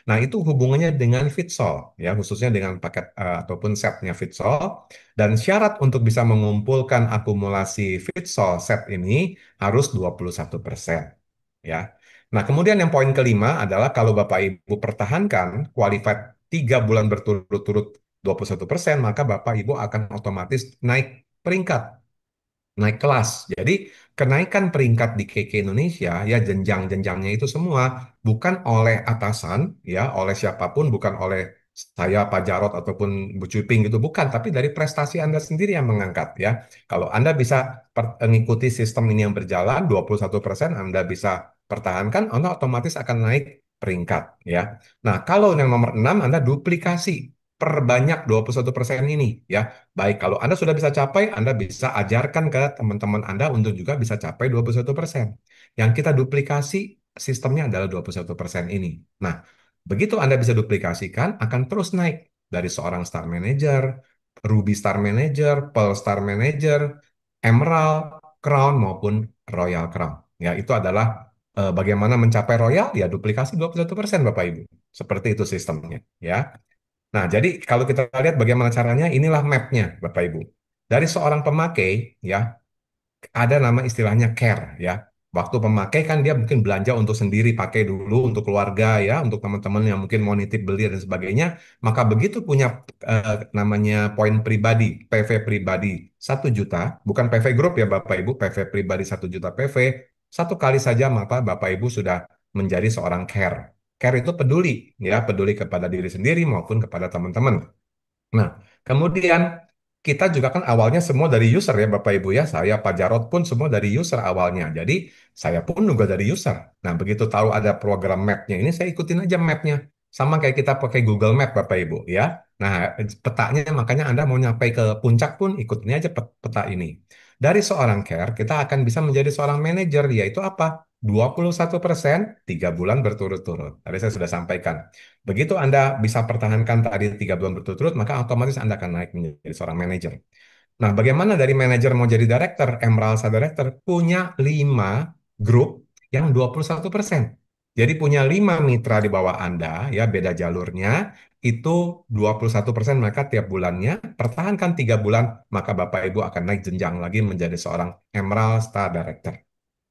Nah, itu hubungannya dengan Fitsol ya, khususnya dengan paket ataupun setnya Fitsol. Dan syarat untuk bisa mengumpulkan akumulasi Fitsol set ini harus 21% ya. Nah, kemudian yang poin kelima adalah kalau Bapak Ibu pertahankan qualified 3 bulan berturut-turut 21%, maka Bapak Ibu akan otomatis naik peringkat, naik kelas. Jadi kenaikan peringkat di KK Indonesia ya jenjang-jenjangnya itu semua bukan oleh atasan ya, oleh siapapun, bukan oleh saya Pak Jarot ataupun Bu Cuping gitu, bukan, tapi dari prestasi Anda sendiri yang mengangkat ya. Kalau Anda bisa mengikuti sistem ini yang berjalan 21% Anda bisa pertahankan, Anda otomatis akan naik peringkat ya. Nah, kalau yang nomor 6 Anda duplikasi perbanyak 21% ini ya. Baik, kalau Anda sudah bisa capai, Anda bisa ajarkan ke teman-teman Anda untuk juga bisa capai 21%. Yang kita duplikasi sistemnya adalah 21% ini. Nah, begitu Anda bisa duplikasikan, akan terus naik dari seorang Star Manager, Ruby Star Manager, Pearl Star Manager, Emerald, Crown, maupun Royal Crown. Ya, itu adalah bagaimana mencapai Royal, ya duplikasi 21% Bapak Ibu. Seperti itu sistemnya. Ya. Nah, jadi kalau kita lihat bagaimana caranya, inilah mapnya, Bapak Ibu. Dari seorang pemakai, ya, ada nama istilahnya care, ya. Waktu pemakai kan dia mungkin belanja untuk sendiri, pakai dulu untuk keluarga, ya, untuk teman-teman yang mungkin mau nitip beli dan sebagainya. Maka begitu punya namanya poin pribadi, PV pribadi 1 juta, bukan PV grup ya Bapak Ibu, PV pribadi 1 juta PV, satu kali saja maka Bapak Ibu sudah menjadi seorang care. Care itu peduli, ya, peduli kepada diri sendiri maupun kepada teman-teman. Nah, kemudian kita juga kan awalnya semua dari user ya Bapak Ibu ya. Saya Pak Jarot pun semua dari user awalnya. Jadi saya pun juga dari user. Nah, begitu tahu ada program mapnya ini, saya ikutin aja mapnya. Sama kayak kita pakai Google Map Bapak Ibu ya. Nah, petanya makanya Anda mau nyampe ke puncak pun ikutin aja peta ini. Dari seorang care, kita akan bisa menjadi seorang manajer, yaitu apa? 21% 3 bulan berturut-turut. Tadi saya sudah sampaikan. Begitu Anda bisa pertahankan tadi 3 bulan berturut-turut, maka otomatis Anda akan naik menjadi seorang manajer. Nah, bagaimana dari manajer mau jadi director, Emerald Star Director, punya 5 grup yang 21%. Jadi punya 5 mitra di bawah Anda, ya beda jalurnya, itu 21%, maka tiap bulannya, pertahankan 3 bulan, maka Bapak Ibu akan naik jenjang lagi menjadi seorang Emerald Star Director.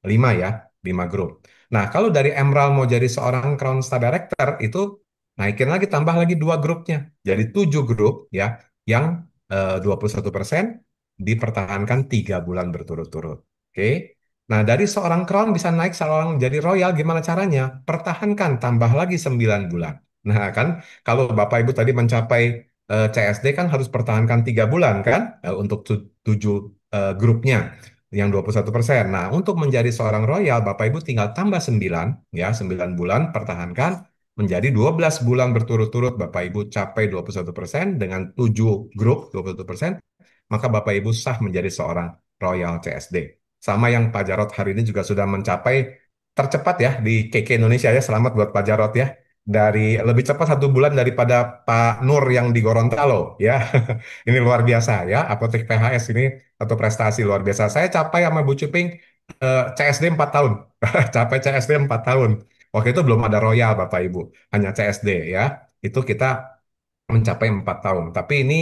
5 ya, 5 grup. Nah, kalau dari Emerald mau jadi seorang Crown Star Director, itu naikin lagi, tambah lagi 2 grupnya. Jadi 7 grup ya, yang 21% dipertahankan 3 bulan berturut-turut. Oke. Nah, dari seorang Crown bisa naik seorang jadi Royal, gimana caranya? Pertahankan, tambah lagi 9 bulan. Nah, kan, kalau Bapak Ibu tadi mencapai CSD kan harus pertahankan 3 bulan kan, untuk 7 grupnya yang 21%. Nah, untuk menjadi seorang royal, Bapak Ibu tinggal tambah 9, ya, 9 bulan, pertahankan, menjadi 12 bulan berturut-turut, Bapak Ibu capai 21% dengan 7 grup 21%, maka Bapak Ibu sah menjadi seorang royal CSD. Sama yang Pak Jarot hari ini juga sudah mencapai tercepat ya di KK Indonesia ya, selamat buat Pak Jarot ya. Dari lebih cepat 1 bulan daripada Pak Nur yang di Gorontalo ya. Ini luar biasa ya, Apotek PHS ini atau prestasi luar biasa. Saya capai sama Bu Cuping CSD 4 tahun. Capai CSD 4 tahun. Waktu itu belum ada Royal Bapak Ibu, hanya CSD ya. Itu kita mencapai 4 tahun. Tapi ini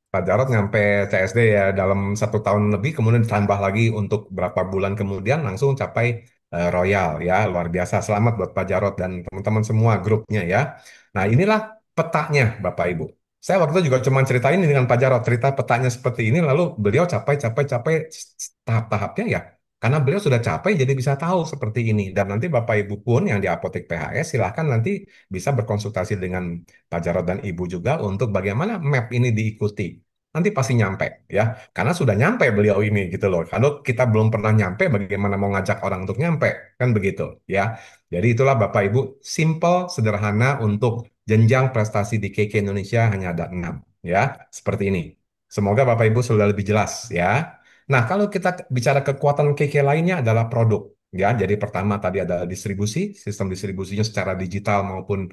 Pak Jarod nyampe CSD ya dalam 1 tahun lebih, kemudian ditambah lagi untuk berapa bulan kemudian langsung capai Royal ya. Luar biasa. Selamat buat Pak Jarod dan teman-teman semua grupnya ya. Nah inilah petanya Bapak Ibu. Saya waktu itu juga cuma ceritain ini dengan Pak Jarod, cerita petanya seperti ini, lalu beliau capai tahap-tahapnya ya. Karena beliau sudah capek jadi bisa tahu seperti ini. Dan nanti Bapak Ibu pun yang di Apotek PHS silahkan nanti bisa berkonsultasi dengan Pak Jarod dan Ibu juga untuk bagaimana map ini diikuti. Nanti pasti nyampe ya. Karena sudah nyampe beliau ini gitu loh. Kalau kita belum pernah nyampe bagaimana mau ngajak orang untuk nyampe kan begitu ya. Jadi itulah Bapak Ibu simple sederhana untuk jenjang prestasi di KK Indonesia hanya ada 6 ya. Seperti ini. Semoga Bapak Ibu sudah lebih jelas ya. Nah, kalau kita bicara kekuatan KK lainnya adalah produk. Ya, jadi pertama tadi ada distribusi, sistem distribusinya secara digital maupun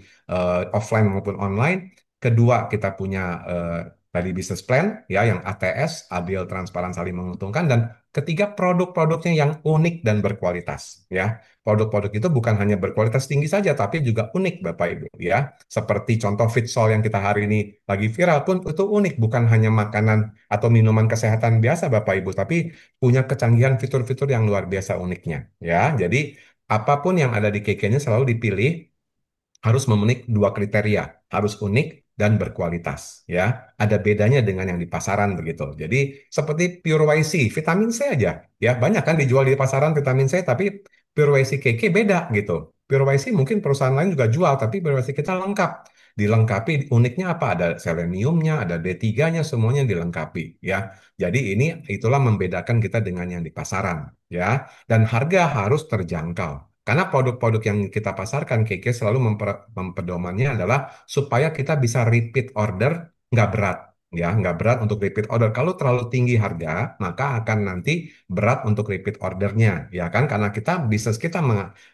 offline maupun online. Kedua, kita punya tadi business plan, ya, yang ATS, adil, transparan, saling menguntungkan. Dan ketiga, produk-produknya yang unik dan berkualitas. Ya, produk-produk itu bukan hanya berkualitas tinggi saja, tapi juga unik, Bapak Ibu. Ya, seperti contoh Fitsol yang kita hari ini lagi viral pun itu unik, bukan hanya makanan atau minuman kesehatan biasa Bapak Ibu, tapi punya kecanggihan fitur-fitur yang luar biasa uniknya ya. Jadi apapun yang ada di KK-nya selalu dipilih harus memenuhi dua kriteria, harus unik dan berkualitas ya. Ada bedanya dengan yang di pasaran begitu. Jadi seperti Pure YC, vitamin C aja ya. Banyak kan dijual di pasaran vitamin C tapi Pure YC KK beda gitu. Pure YC mungkin perusahaan lain juga jual tapi Pure YC kita lengkap. Dilengkapi uniknya apa? Ada seleniumnya, ada D3-nya, semuanya dilengkapi ya. Jadi ini itulah membedakan kita dengan yang di pasaran ya. Dan harga harus terjangkau. Karena produk-produk yang kita pasarkan, Keke selalu mempedomannya adalah supaya kita bisa repeat order, nggak berat. Ya, nggak berat untuk repeat order. Kalau terlalu tinggi harga, maka akan nanti berat untuk repeat ordernya. Ya kan? Karena kita, bisnis kita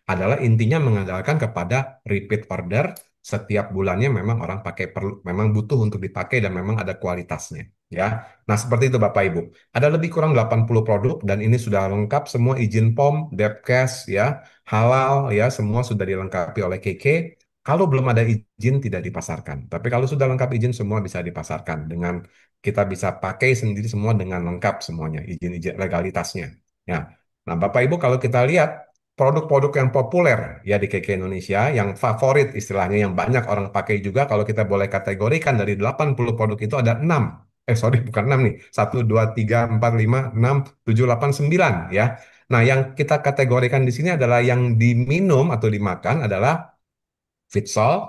adalah intinya mengandalkan kepada repeat order. Setiap bulannya memang orang pakai perlu, memang butuh untuk dipakai dan memang ada kualitasnya. Ya, nah seperti itu Bapak Ibu. Ada lebih kurang 80 produk dan ini sudah lengkap semua izin POM, Depkes, ya halal ya semua sudah dilengkapi oleh KK. Kalau belum ada izin tidak dipasarkan. Tapi kalau sudah lengkap izin semua bisa dipasarkan dengan kita bisa pakai sendiri semua dengan lengkap semuanya izin-izin legalitasnya. Ya. Nah, Bapak Ibu kalau kita lihat produk-produk yang populer ya di KK Indonesia yang favorit istilahnya yang banyak orang pakai juga kalau kita boleh kategorikan dari 80 produk itu ada 6. Sorry bukan 6 nih. 1, 2, 3, 4, 5, 6, 7, 8, 9 ya. Nah, yang kita kategorikan di sini adalah yang diminum atau dimakan adalah Fitsol,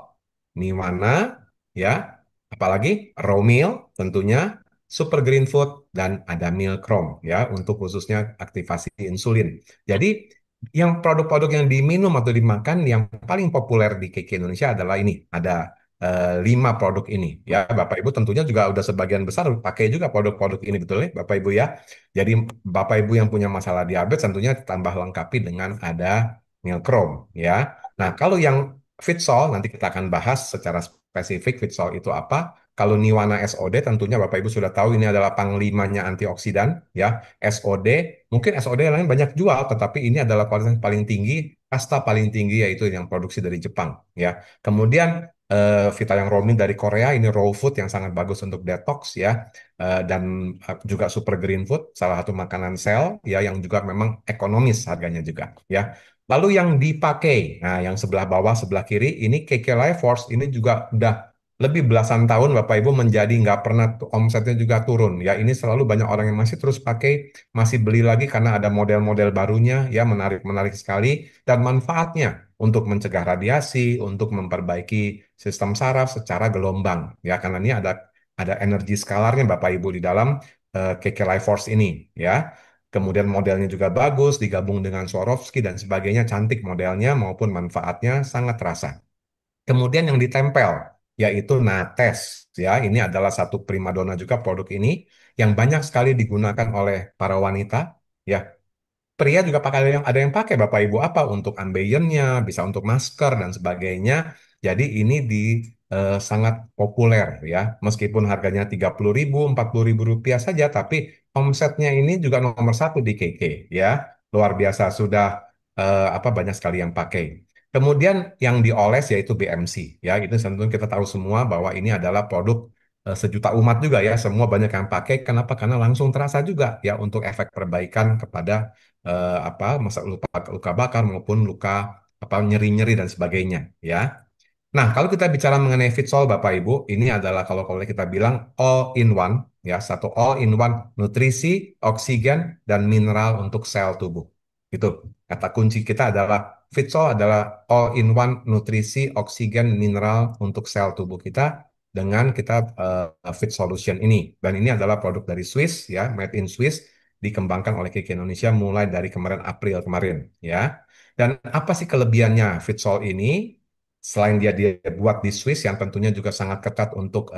Niwana, ya, apalagi raw meal tentunya, super green food dan ada meal chrome ya untuk khususnya aktivasi insulin. Jadi yang produk-produk yang diminum atau dimakan yang paling populer di KK Indonesia adalah ini ada 5 produk ini ya Bapak Ibu tentunya juga udah sebagian besar pakai juga produk-produk ini betul ya Bapak Ibu ya. Jadi Bapak Ibu yang punya masalah diabetes tentunya tambah lengkapi dengan ada meal chrome ya. Nah, kalau yang Fitsol, nanti kita akan bahas secara spesifik Fitsol itu apa. Kalau Niwana SOD, tentunya Bapak Ibu sudah tahu ini adalah panglimanya antioksidan, ya. SOD, mungkin SOD yang lain banyak jual, tetapi ini adalah kualitas paling tinggi, kasta paling tinggi yaitu yang produksi dari Jepang, ya. Kemudian Vita yang Romin dari Korea, ini raw food yang sangat bagus untuk detox, ya. Dan juga super green food, salah satu makanan sel, ya, yang juga memang ekonomis harganya juga, ya. Lalu yang dipakai, nah yang sebelah bawah, sebelah kiri, ini KK Life Force, ini juga udah lebih belasan tahun Bapak Ibu menjadi nggak pernah omsetnya juga turun. Ya ini selalu banyak orang yang masih terus pakai, masih beli lagi karena ada model-model barunya, ya menarik sekali. Dan manfaatnya untuk mencegah radiasi, untuk memperbaiki sistem saraf secara gelombang. Ya karena ini ada energi skalarnya Bapak Ibu di dalam KK Life Force ini. Ya. Kemudian modelnya juga bagus, digabung dengan Swarovski dan sebagainya, cantik modelnya maupun manfaatnya sangat terasa. Kemudian yang ditempel, yaitu Nates. Ya, ini adalah satu primadona juga produk ini yang banyak sekali digunakan oleh para wanita. Ya, pria juga pakai ada yang pakai Bapak Ibu apa untuk ambience bisa untuk masker dan sebagainya. Jadi ini sangat populer ya. Meskipun harganya 30.000, 40.000 rupiah saja, tapi omsetnya ini juga nomor satu di KK ya. Luar biasa sudah apa banyak sekali yang pakai. Kemudian yang dioles yaitu BMC ya. Itu tentu kita tahu semua bahwa ini adalah produk sejuta umat juga ya. Semua banyak yang pakai. Kenapa? Karena langsung terasa juga ya untuk efek perbaikan kepada apa masa luka luka bakar maupun luka apa nyeri-nyeri dan sebagainya ya. Nah, kalau kita bicara mengenai Fitsol Bapak Ibu, ini adalah kalau kalau kita bilang all in one ya, satu all in one nutrisi, oksigen dan mineral untuk sel tubuh. Itu kata kunci kita adalah Fitsol adalah all-in-one nutrisi, oksigen, mineral untuk sel tubuh kita dengan kita Fit Solution ini. Dan ini adalah produk dari Swiss ya, made in Swiss, dikembangkan oleh KK Indonesia mulai dari kemarin April kemarin ya. Dan apa sih kelebihannya Fitsol ini? Selain dia dibuat di Swiss yang tentunya juga sangat ketat untuk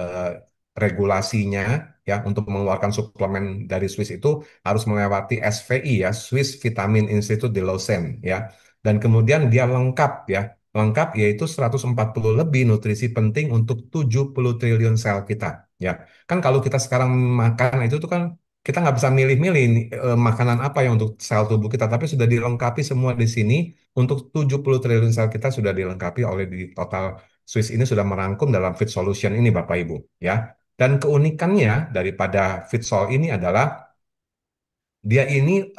regulasinya ya, untuk mengeluarkan suplemen dari Swiss itu harus melewati SVI ya, Swiss Vitamin Institute di Lausanne ya. Dan kemudian dia lengkap ya. Lengkap yaitu 140 lebih nutrisi penting untuk 70 triliun sel kita ya. Kan kalau kita sekarang makan itu tuh kan kita nggak bisa milih-milih makanan apa yang untuk sel tubuh kita, tapi sudah dilengkapi semua di sini untuk 70 triliun sel kita sudah dilengkapi oleh di total Swiss ini sudah merangkum dalam Fit Solution ini Bapak Ibu ya. Dan keunikannya daripada Fitsol ini adalah dia ini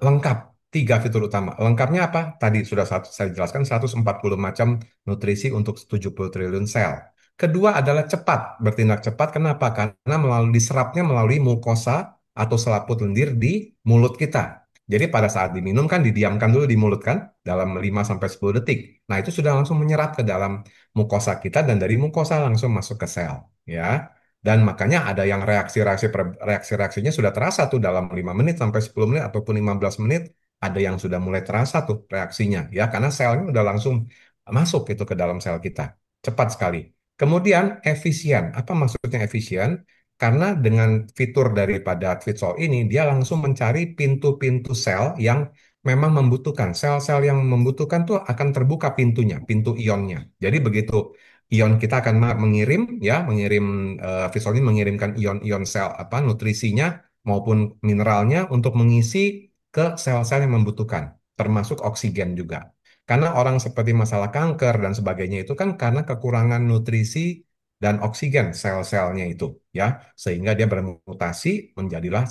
lengkap tiga fitur utama. Lengkapnya apa? Tadi sudah saya jelaskan 140 macam nutrisi untuk 70 triliun sel. Kedua adalah cepat, bertindak cepat. Kenapa? Karena melalui diserapnya melalui mukosa atau selaput lendir di mulut kita. Jadi pada saat diminum kan didiamkan dulu di mulut kan dalam 5 sampai 10 detik. Nah, itu sudah langsung menyerap ke dalam mukosa kita dan dari mukosa langsung masuk ke sel, ya. Dan makanya ada yang reaksi-reaksinya sudah terasa tuh dalam 5 menit sampai 10 menit ataupun 15 menit ada yang sudah mulai terasa tuh reaksinya ya karena selnya udah langsung masuk itu ke dalam sel kita. Cepat sekali. Kemudian efisien. Apa maksudnya efisien? Karena dengan fitur daripada Twitsol ini dia langsung mencari pintu-pintu sel yang memang membutuhkan. Sel-sel yang membutuhkan tuh akan terbuka pintunya, pintu ionnya. Jadi begitu ion kita akan mengirim ya mengirim Visol ini mengirimkan ion-ion sel apa nutrisinya maupun mineralnya untuk mengisi ke sel-sel yang membutuhkan termasuk oksigen juga karena orang seperti masalah kanker dan sebagainya itu kan karena kekurangan nutrisi dan oksigen sel-selnya itu ya sehingga dia bermutasi menjadilah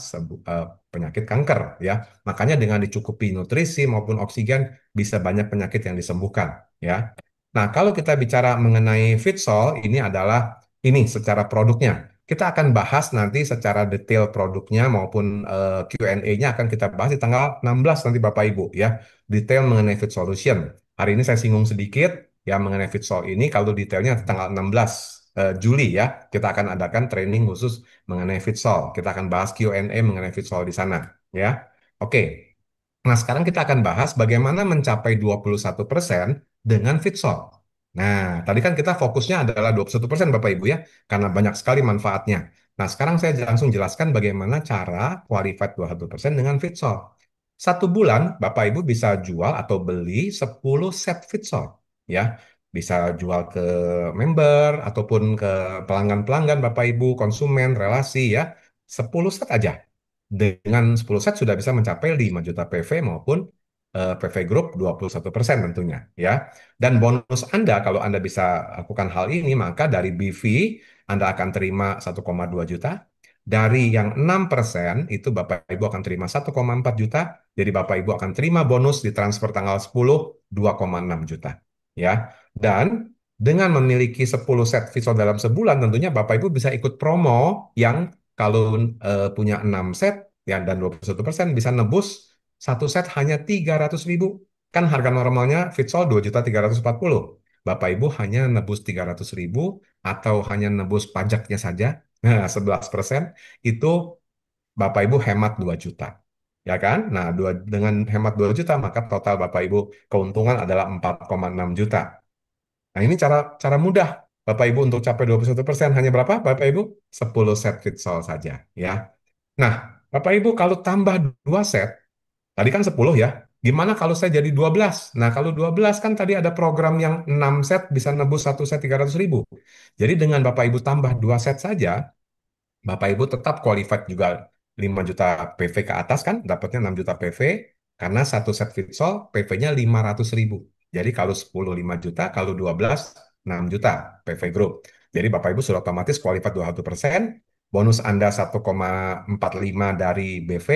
penyakit kanker ya makanya dengan dicukupi nutrisi maupun oksigen bisa banyak penyakit yang disembuhkan ya. Nah, kalau kita bicara mengenai Fitsol, ini adalah ini secara produknya. Kita akan bahas nanti secara detail produknya maupun Q&A-nya akan kita bahas di tanggal 16 nanti Bapak Ibu ya. Detail mengenai Fit Solution. Hari ini saya singgung sedikit ya mengenai Fitsol ini. Kalau detailnya nanti tanggal 16 Juli ya, kita akan adakan training khusus mengenai Fitsol. Kita akan bahas Q&A mengenai Fitsol di sana ya. Oke. Nah, sekarang kita akan bahas bagaimana mencapai 21% dengan Fitsol. Nah, tadi kan kita fokusnya adalah 21% Bapak Ibu ya, karena banyak sekali manfaatnya. Nah, sekarang saya langsung jelaskan bagaimana cara qualified 21% dengan Fitsol. Satu bulan Bapak Ibu bisa jual atau beli 10 set Fitsol. Ya, bisa jual ke member ataupun ke pelanggan-pelanggan Bapak Ibu, konsumen, relasi ya. 10 set aja. Dengan 10 set sudah bisa mencapai 5 juta PV maupun PV Group 21% tentunya ya. Dan bonus Anda kalau Anda bisa lakukan hal ini maka dari BV Anda akan terima 1,2 juta. Dari yang 6% itu Bapak Ibu akan terima 1,4 juta. Jadi Bapak Ibu akan terima bonus di transfer tanggal 10 2,6 juta ya. Dan dengan memiliki 10 set visual dalam sebulan tentunya Bapak Ibu bisa ikut promo yang kalau punya 6 set ya dan 21% bisa nebus satu set hanya 300.000. Kan harga normalnya Fitsol 2.340.000. Bapak Ibu hanya nebus 300.000 atau hanya nebus pajaknya saja. Nah, 11% itu Bapak Ibu hemat 2 juta. Ya kan? Nah, dengan hemat 2 juta maka total Bapak Ibu keuntungan adalah 4,6 juta. Nah, ini cara cara mudah Bapak Ibu untuk capai 21% hanya berapa Bapak Ibu? 10 set Fitsol saja ya. Nah, Bapak Ibu kalau tambah 2 set, tadi kan 10 ya. Gimana kalau saya jadi 12? Nah, kalau 12 kan tadi ada program yang 6 set bisa nebus satu set 300.000. Jadi dengan Bapak Ibu tambah 2 set saja, Bapak Ibu tetap qualified juga 5 juta PV ke atas kan, dapatnya 6 juta PV, karena satu set Fitsol PV-nya 500.000. Jadi kalau 10 5 juta, kalau 12 6 juta PV Group. Jadi Bapak Ibu sudah otomatis qualified 21%, bonus Anda 1,45 dari BV,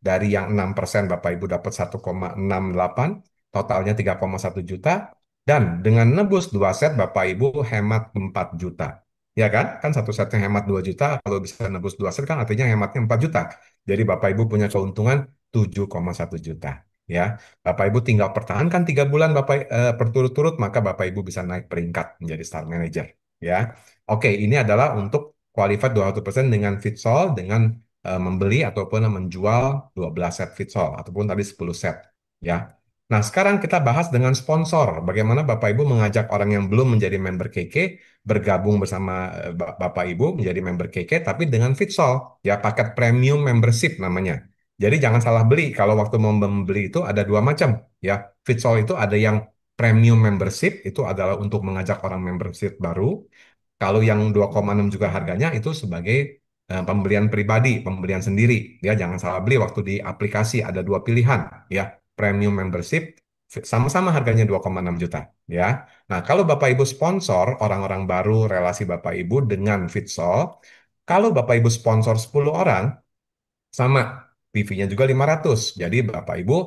dari yang 6% Bapak Ibu dapat 1,68, totalnya 3,1 juta, dan dengan nebus 2 set Bapak Ibu hemat 4 juta. Ya kan? Kan satu setnya hemat 2 juta, kalau bisa nebus 2 set kan artinya hematnya 4 juta. Jadi Bapak Ibu punya keuntungan 7,1 juta. ya. Bapak Ibu tinggal pertahankan 3 bulan berturut-turut, maka Bapak Ibu bisa naik peringkat menjadi star manager, ya. Oke, ini adalah untuk qualified 200% dengan Fitsol, dengan membeli ataupun menjual 12 set Fitsol ataupun tadi 10 set, ya. Nah, sekarang kita bahas dengan sponsor. Bagaimana Bapak Ibu mengajak orang yang belum menjadi member KK bergabung bersama Bapak Ibu menjadi member KK, tapi dengan Fitsol, ya, paket premium membership namanya. Jadi jangan salah beli. Kalau waktu mau membeli itu ada dua macam, ya. Fitsol itu ada yang premium membership, itu adalah untuk mengajak orang membership baru. Kalau yang 2,6 juga harganya itu sebagai pembelian pribadi, pembelian sendiri. Ya, jangan salah beli waktu di aplikasi ada dua pilihan, ya. Premium membership sama-sama harganya 2,6 juta, ya. Nah, kalau Bapak Ibu sponsor orang-orang baru relasi Bapak Ibu dengan Fitsol, kalau Bapak Ibu sponsor 10 orang, sama, PV-nya juga 500. Jadi Bapak Ibu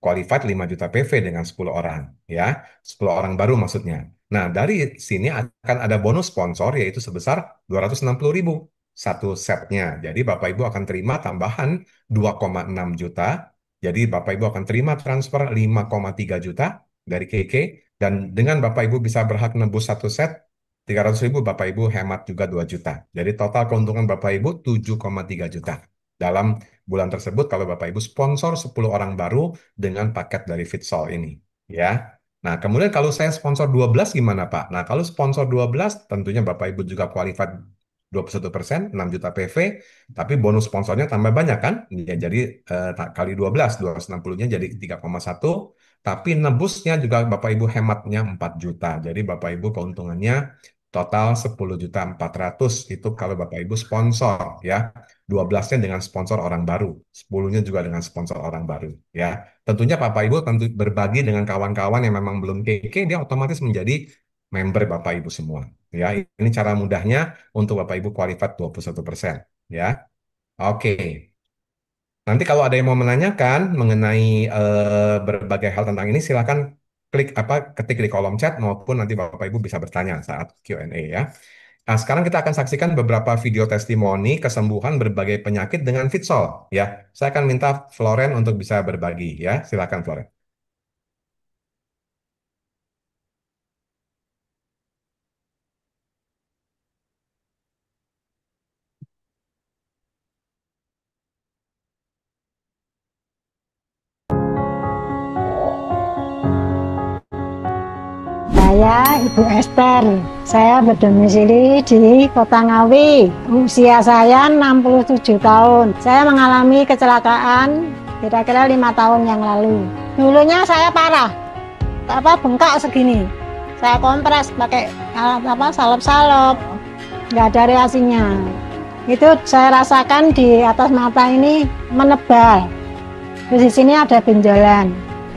qualified 5 juta PV dengan 10 orang, ya. 10 orang baru maksudnya. Nah, dari sini akan ada bonus sponsor yaitu sebesar 260.000 satu setnya. Jadi Bapak Ibu akan terima tambahan 2,6 juta. Jadi Bapak Ibu akan terima transfer 5,3 juta dari KK, dan dengan Bapak Ibu bisa berhak nebus satu set 300.000, Bapak Ibu hemat juga 2 juta. Jadi total keuntungan Bapak Ibu 7,3 juta dalam bulan tersebut kalau Bapak Ibu sponsor 10 orang baru dengan paket dari Fitsol ini, ya. Nah, kemudian kalau saya sponsor 12 gimana, Pak? Nah, kalau sponsor 12 tentunya Bapak Ibu juga qualified 21%, 6 juta PV, tapi bonus sponsornya tambah banyak kan? Ya, jadi kali 12, 260-nya jadi 3,1, tapi nebusnya juga Bapak Ibu hematnya 4 juta. Jadi Bapak Ibu keuntungannya total 10.400.000 itu kalau Bapak Ibu sponsor, ya. 12-nya dengan sponsor orang baru, 10-nya juga dengan sponsor orang baru, ya. Tentunya Bapak Ibu tentu berbagi dengan kawan-kawan yang memang belum KK, dia otomatis menjadi member Bapak Ibu semua, ya. Ini cara mudahnya untuk Bapak Ibu qualified 21%, ya. Oke. Nanti kalau ada yang mau menanyakan mengenai berbagai hal tentang ini, silakan ketik di kolom chat maupun nanti Bapak Ibu bisa bertanya saat Q&A, ya. Nah, sekarang kita akan saksikan beberapa video testimoni kesembuhan berbagai penyakit dengan Fitsol, ya. Saya akan minta Floren untuk bisa berbagi, ya. Silakan Floren. Saya Ibu Esther, saya berdomisili di Kota Ngawi. Usia saya 67 tahun. Saya mengalami kecelakaan kira-kira 5 tahun yang lalu. Dulunya saya parah, bengkak segini. Saya kompres pakai alat salep-salep, nggak ada reaksinya. Itu saya rasakan di atas mata ini menebal. Di sini ada benjolan.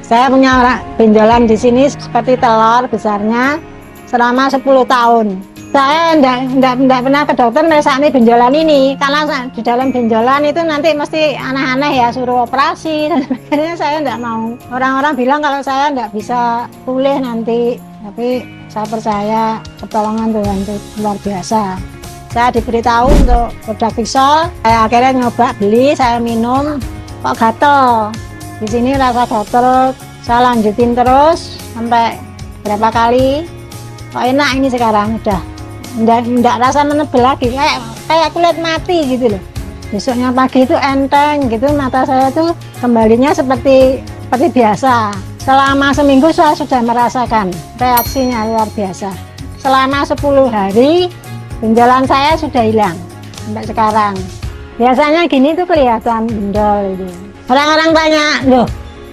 Saya punya benjolan di sini seperti telur besarnya selama 10 tahun. Saya enggak pernah ke dokter mesakni benjolan ini karena di dalam benjolan itu nanti mesti aneh-aneh ya, suruh operasi. Akhirnya saya enggak mau. Orang-orang bilang kalau saya enggak bisa pulih nanti, tapi saya percaya pertolongan Tuhan itu luar biasa. Saya diberitahu untuk produk Fitsol, saya akhirnya nyoba beli, saya minum, kok gatel. Di sini rasa gatel, saya lanjutin terus sampai berapa kali. Kok enak ini sekarang udah enggak rasa menebel lagi, kayak kulit mati gitu loh. Besoknya pagi itu enteng gitu, mata saya tuh kembalinya seperti biasa. Selama seminggu saya sudah merasakan reaksinya luar biasa. Selama 10 hari benjolan saya sudah hilang sampai sekarang. Biasanya gini tuh kelihatan bendol itu. Orang-orang tanya, loh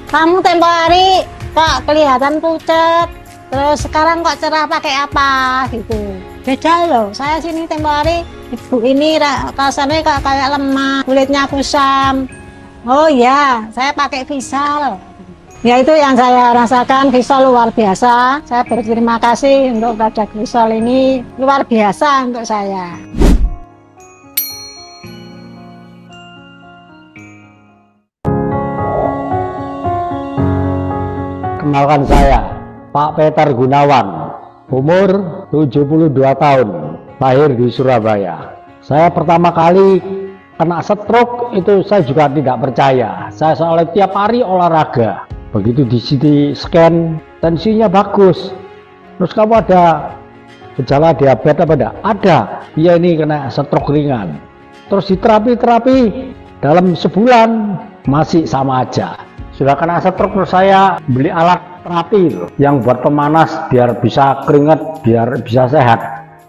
kamu tempo hari kok kelihatan pucat, terus sekarang kok cerah pakai apa gitu. Beda loh, saya sini tempo hari ibu ini rasanya kok kayak lemah, kulitnya kusam. Oh ya, saya pakai Fitsol. Ya itu yang saya rasakan, Fitsol luar biasa. Saya berterima kasih untuk produk Fitsol ini, luar biasa untuk saya. Kenalkan saya, Pak Peter Gunawan, umur 72 tahun, lahir di Surabaya. Saya pertama kali kena stroke itu saya juga tidak percaya. Saya soalnya tiap hari olahraga. Begitu di CT scan, tensinya bagus. Terus kamu ada gejala diabetes apa enggak? Ada. Iya, ini kena stroke ringan. Terus di terapi dalam sebulan masih sama aja. Sudah kena stroke, terus saya beli alat terapi yang buat pemanas biar bisa keringat, biar bisa sehat.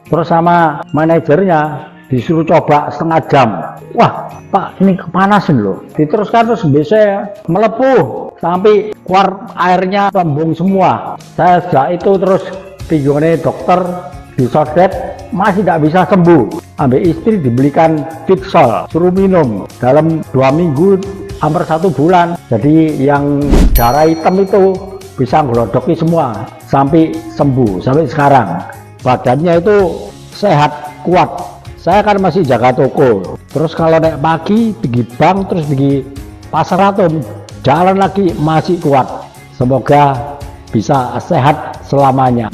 Terus sama manajernya disuruh coba setengah jam. Wah Pak, ini kepanasan loh. Diteruskan terus biasanya melepuh sampai keluar airnya tembung semua. Saya sejak itu terus tinggalnya dokter disodet, masih tidak bisa sembuh. Ambil istri dibelikan Fitsol, suruh minum dalam 2 minggu hampir 1 bulan. Jadi yang darah hitam itu bisa ngelodoki semua sampai sembuh. Sampai sekarang badannya itu sehat, kuat. Saya kan masih jaga toko, terus kalau naik pagi pergi bank, terus pergi pasar atom, jalan lagi masih kuat. Semoga bisa sehat selamanya.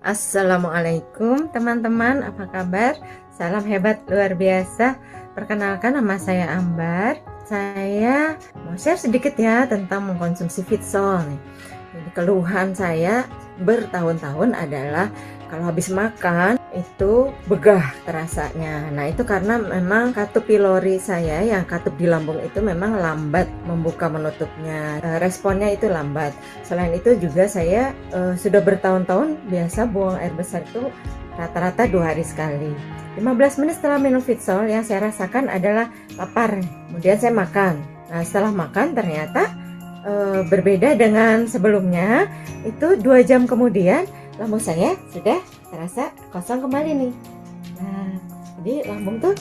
Assalamualaikum teman-teman, apa kabar? Salam hebat luar biasa. Perkenalkan, nama saya Ambar. Saya mau share sedikit ya tentang mengkonsumsi Fitsol nih. Jadi keluhan saya bertahun-tahun adalah kalau habis makan itu begah terasanya. Nah itu karena memang katup pylori saya, yang katup di lambung itu memang lambat membuka menutupnya, responnya itu lambat. Selain itu juga saya sudah bertahun-tahun biasa buang air besar itu rata-rata 2 hari sekali. 15 menit setelah minum Fitsol yang saya rasakan adalah lapar, kemudian saya makan. Nah setelah makan ternyata berbeda dengan sebelumnya. Itu 2 jam kemudian lambung saya sudah terasa kosong kembali nih. Nah, jadi lambung tuh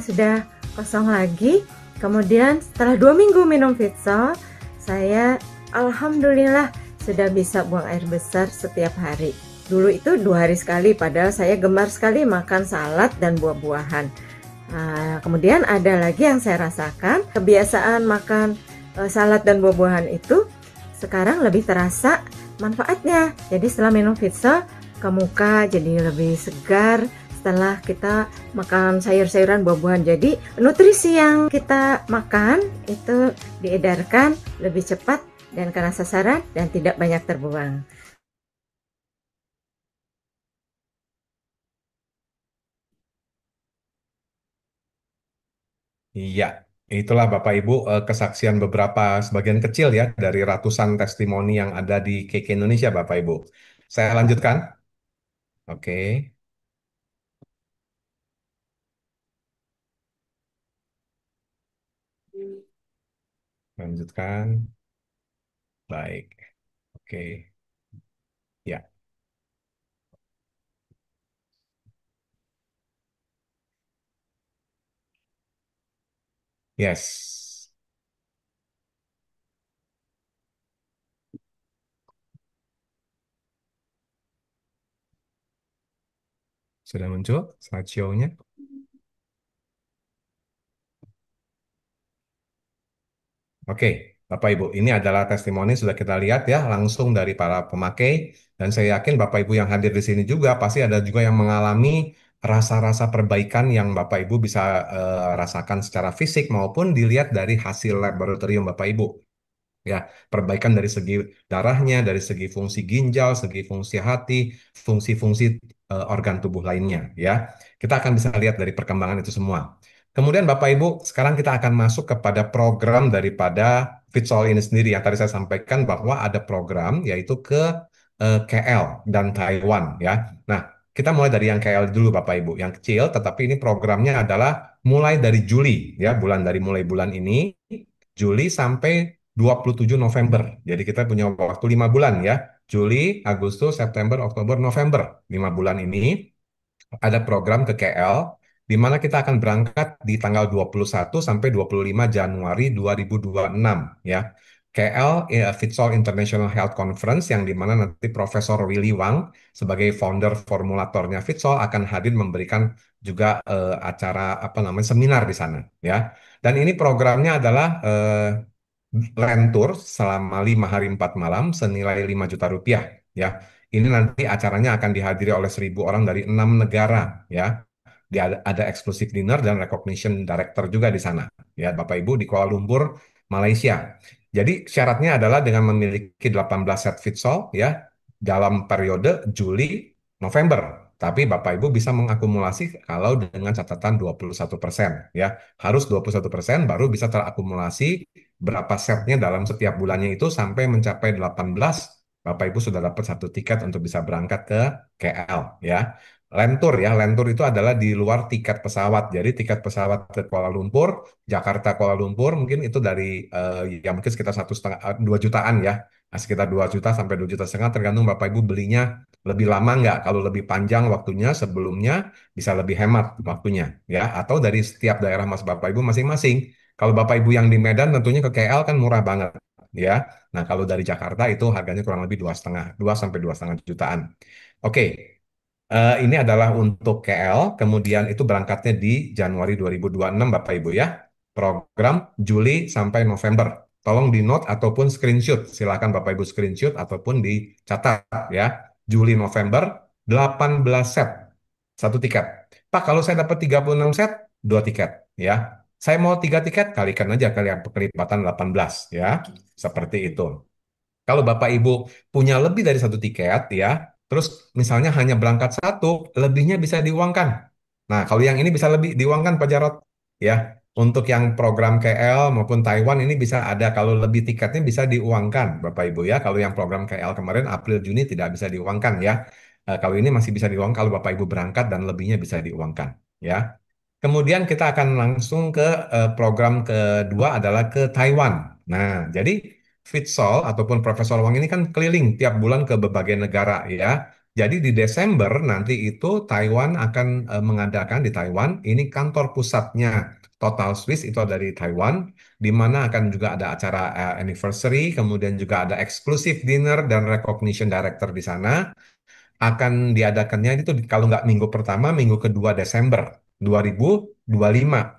sudah kosong lagi. Kemudian setelah 2 minggu minum Fitsol, saya alhamdulillah sudah bisa buang air besar setiap hari. Dulu itu 2 hari sekali, padahal saya gemar sekali makan salad dan buah-buahan. Nah, kemudian ada lagi yang saya rasakan, kebiasaan makan salad dan buah-buahan itu sekarang lebih terasa manfaatnya. Jadi setelah minum Fitsol, ke muka jadi lebih segar setelah kita makan sayur-sayuran, buah-buahan. Jadi nutrisi yang kita makan itu diedarkan lebih cepat dan kena sasaran dan tidak banyak terbuang. Iya, itulah Bapak Ibu kesaksian beberapa sebagian kecil ya dari ratusan testimoni yang ada di KK Indonesia Bapak Ibu. Saya lanjutkan. Oke, lanjutkan. Baik. Oke. Ya. Yes. Sudah muncul slideshow-nya? Oke, Bapak Ibu, ini adalah testimoni sudah kita lihat ya langsung dari para pemakai, dan saya yakin Bapak Ibu yang hadir di sini juga pasti ada juga yang mengalami rasa-rasa perbaikan yang Bapak Ibu bisa rasakan secara fisik maupun dilihat dari hasil laboratorium Bapak Ibu. Ya, perbaikan dari segi darahnya, dari segi fungsi ginjal, segi fungsi hati, fungsi-fungsi organ tubuh lainnya ya. Kita akan bisa lihat dari perkembangan itu semua. Kemudian Bapak Ibu, sekarang kita akan masuk kepada program daripada Fitsol ini sendiri yang tadi saya sampaikan bahwa ada program yaitu ke KL dan Taiwan ya. Nah, kita mulai dari yang KL dulu Bapak Ibu, yang kecil, tetapi ini programnya adalah mulai dari Juli ya, mulai bulan ini Juli sampai 27 November. Jadi kita punya waktu 5 bulan ya. Juli, Agustus, September, Oktober, November. 5 bulan ini ada program ke KL di mana kita akan berangkat di tanggal 21 sampai 25 Januari 2026 ya. KL Fitsol International Health Conference yang di mana nanti Profesor Willy Wang sebagai founder formulatornya Fitsol akan hadir memberikan juga acara apa namanya seminar di sana ya. Dan ini programnya adalah land tour selama 5 hari 4 malam senilai 5 juta rupiah ya. Ini nanti acaranya akan dihadiri oleh 1.000 orang dari 6 negara ya. Dia ada exclusive dinner dan recognition director juga di sana. Ya, Bapak Ibu di Kuala Lumpur, Malaysia. Jadi syaratnya adalah dengan memiliki 18 set futsal ya dalam periode Juli November. Tapi Bapak Ibu bisa mengakumulasi kalau dengan catatan 21%, ya. Harus 21% baru bisa terakumulasi berapa setnya dalam setiap bulannya itu sampai mencapai 18, Bapak Ibu sudah dapat satu tiket untuk bisa berangkat ke KL, ya. Lentur ya, lentur itu adalah di luar tiket pesawat. Jadi tiket pesawat ke Kuala Lumpur, Jakarta Kuala Lumpur mungkin itu dari ya mungkin sekitar 1,5 2 jutaan ya. Nah, sekitar 2 juta sampai 2,5 juta tergantung Bapak Ibu belinya lebih lama nggak. Kalau lebih panjang waktunya sebelumnya bisa lebih hemat waktunya ya. Atau dari setiap daerah Mas Bapak Ibu masing-masing. Kalau Bapak Ibu yang di Medan tentunya ke KL kan murah banget ya. Nah kalau dari Jakarta itu harganya kurang lebih 2,5 2 sampai 2,5 jutaan. Oke. Ini adalah untuk KL, kemudian itu berangkatnya di Januari 2026 Bapak Ibu ya. Program Juli sampai November. Tolong di note ataupun screenshot. Silakan Bapak Ibu screenshot ataupun dicatat ya. Juli November 18 set. Satu tiket. Pak, kalau saya dapat 36 set, dua tiket ya. Saya mau tiga tiket, kalikan aja kalian kelipatan 18 ya. Seperti itu. Kalau Bapak Ibu punya lebih dari satu tiket ya, terus misalnya hanya berangkat satu, lebihnya bisa diuangkan. Nah, kalau yang ini bisa lebih diuangkan Pak Jarot ya. Untuk yang program KL maupun Taiwan ini bisa ada kalau lebih tiketnya bisa diuangkan Bapak Ibu ya. Kalau yang program KL kemarin April Juni tidak bisa diuangkan ya. Kalau ini masih bisa diuangkan kalau Bapak Ibu berangkat dan lebihnya bisa diuangkan ya. Kemudian kita akan langsung ke program kedua adalah ke Taiwan. Nah, jadi Fitsol ataupun Profesor Wang ini kan keliling tiap bulan ke berbagai negara ya. Jadi di Desember nanti itu Taiwan akan mengadakan di Taiwan ini kantor pusatnya Total Swiss itu ada di Taiwan, di mana akan juga ada acara anniversary, kemudian juga ada exclusive dinner dan recognition director di sana akan diadakannya itu kalau nggak minggu pertama, minggu kedua Desember 2025.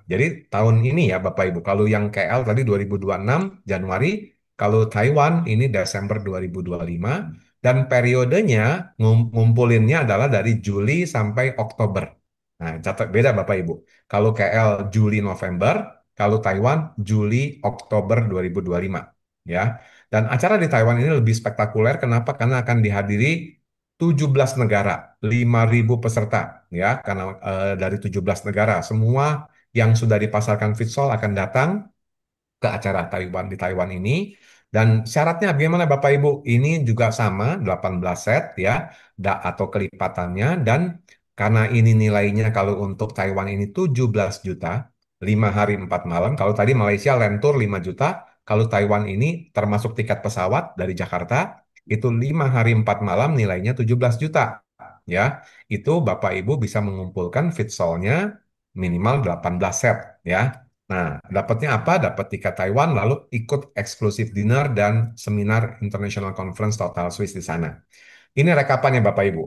Jadi tahun ini ya Bapak Ibu. Kalau yang KL tadi 2026 Januari, kalau Taiwan ini Desember 2025 dan periodenya ngumpulinnya adalah dari Juli sampai Oktober. Nah, catat beda Bapak Ibu. Kalau KL Juli November, kalau Taiwan Juli Oktober 2025 ya. Dan acara di Taiwan ini lebih spektakuler kenapa? Karena akan dihadiri 17 negara, 5.000 peserta ya, karena dari 17 negara semua yang sudah dipasarkan Fitsol akan datang ke acara Taiwan di Taiwan ini. Dan syaratnya bagaimana Bapak Ibu? Ini juga sama 18 set ya, atau kelipatannya dan karena ini nilainya kalau untuk Taiwan ini 17 juta, 5 hari 4 malam. Kalau tadi Malaysia Lentur 5 juta, kalau Taiwan ini termasuk tiket pesawat dari Jakarta itu 5 hari 4 malam nilainya 17 juta. Ya, itu Bapak Ibu bisa mengumpulkan Fitsolnya minimal 18 set ya. Nah, dapatnya apa? Dapat tiket Taiwan, lalu ikut eksklusif dinner dan seminar International Conference Total Swiss di sana. Ini rekapannya Bapak Ibu.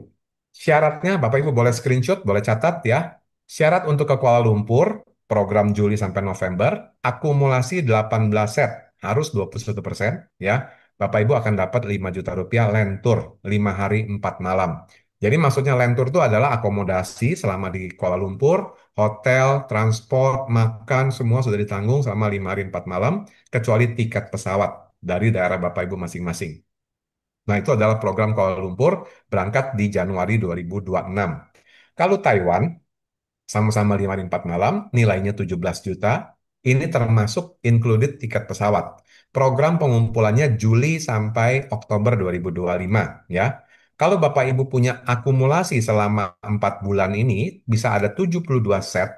Syaratnya Bapak Ibu boleh screenshot, boleh catat ya. Syarat untuk ke Kuala Lumpur, program Juli sampai November, akumulasi 18 set, harus 21% ya. Bapak Ibu akan dapat 5 juta rupiah lentur, 5 hari 4 malam. Jadi maksudnya lentur itu adalah akomodasi selama di Kuala Lumpur, hotel, transport, makan, semua sudah ditanggung selama 5 hari 4 malam, kecuali tiket pesawat dari daerah Bapak Ibu masing-masing. Nah, itu adalah program Kuala Lumpur berangkat di Januari 2026. Kalau Taiwan, sama-sama 5 hari 4 malam, nilainya 17 juta. Ini termasuk included tiket pesawat. Program pengumpulannya Juli sampai Oktober 2025 ya. Kalau Bapak Ibu punya akumulasi selama 4 bulan ini, bisa ada 72 set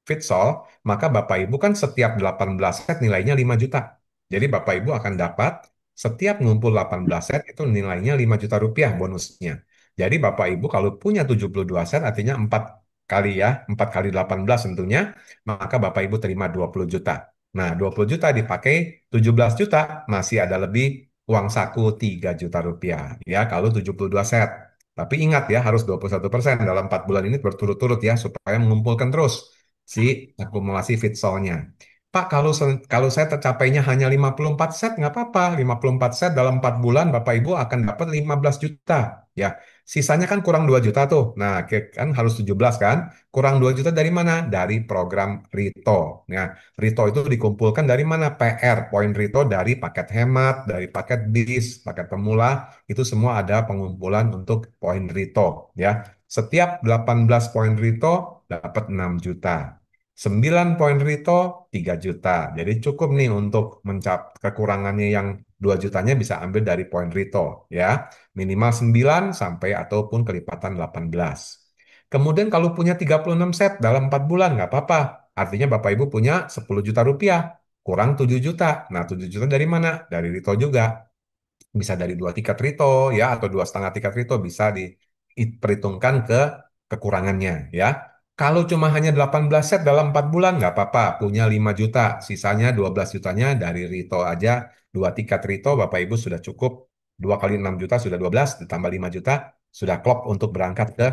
Fitsol, maka Bapak Ibu kan setiap 18 set nilainya 5 juta. Jadi Bapak Ibu akan dapat setiap ngumpul 18 set itu nilainya 5 juta rupiah bonusnya. Jadi Bapak Ibu kalau punya 72 set artinya 4 kali ya, 4 kali 18 tentunya, maka Bapak Ibu terima 20 juta. Nah, 20 juta dipakai 17 juta, masih ada lebih uang saku 3 juta rupiah. Ya, kalau 72 set. Tapi ingat ya, harus 21% dalam 4 bulan ini berturut-turut ya, supaya mengumpulkan terus si akumulasi fitsolnya. Pak, kalau saya tercapainya hanya 54 set, nggak apa-apa. 54 set dalam 4 bulan, Bapak Ibu akan dapat 15 juta. Ya, Sisanya kan kurang 2 juta tuh. Nah, kan harus 17 kan? Kurang 2 juta dari mana? Dari program Rito. Nah, Rito itu dikumpulkan dari mana? PR, poin Rito dari paket hemat, dari paket bis, paket pemula, itu semua ada pengumpulan untuk poin Rito ya. Setiap 18 poin Rito dapat 6 juta. 9 poin Rito 3 juta. Jadi cukup nih untuk kekurangannya yang 2 jutanya bisa ambil dari poin Rito ya. Minimal 9 sampai ataupun kelipatan 18. Kemudian kalau punya 36 set dalam 4 bulan nggak apa-apa. Artinya Bapak Ibu punya 10 juta rupiah. Kurang 7 juta. Nah 7 juta dari mana? Dari Rito juga. Bisa dari 2 tiket Rito ya atau 2,5 tiket Rito bisa diperhitungkan ke kekurangannya ya. Kalau cuma hanya 18 set dalam 4 bulan nggak apa-apa, punya 5 juta, sisanya 12 jutanya dari Rito aja, 2 tiket Rito Bapak Ibu sudah cukup, 2 kali 6 juta sudah 12, ditambah 5 juta, sudah klop untuk berangkat ke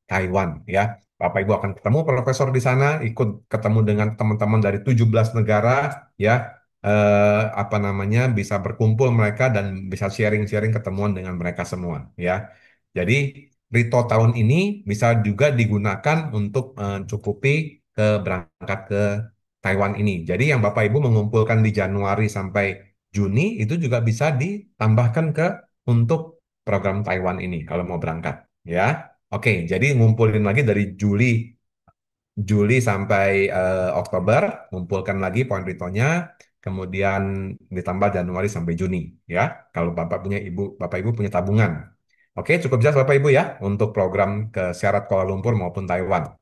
Taiwan ya. Bapak Ibu akan ketemu profesor di sana, ikut ketemu dengan teman-teman dari 17 negara ya, apa namanya bisa berkumpul mereka dan bisa sharing-sharing ketemuan dengan mereka semua ya. Jadi Rito tahun ini bisa juga digunakan untuk mencukupi ke berangkat ke Taiwan ini. Jadi yang Bapak Ibu mengumpulkan di Januari sampai Juni itu juga bisa ditambahkan ke untuk program Taiwan ini kalau mau berangkat ya. Oke, jadi ngumpulin lagi dari Juli sampai Oktober, ngumpulkan lagi poin ritonya, kemudian ditambah Januari sampai Juni, ya. Kalau Bapak Ibu punya tabungan. Oke, cukup jelas Bapak Ibu ya untuk program ke syarat Kuala Lumpur maupun Taiwan.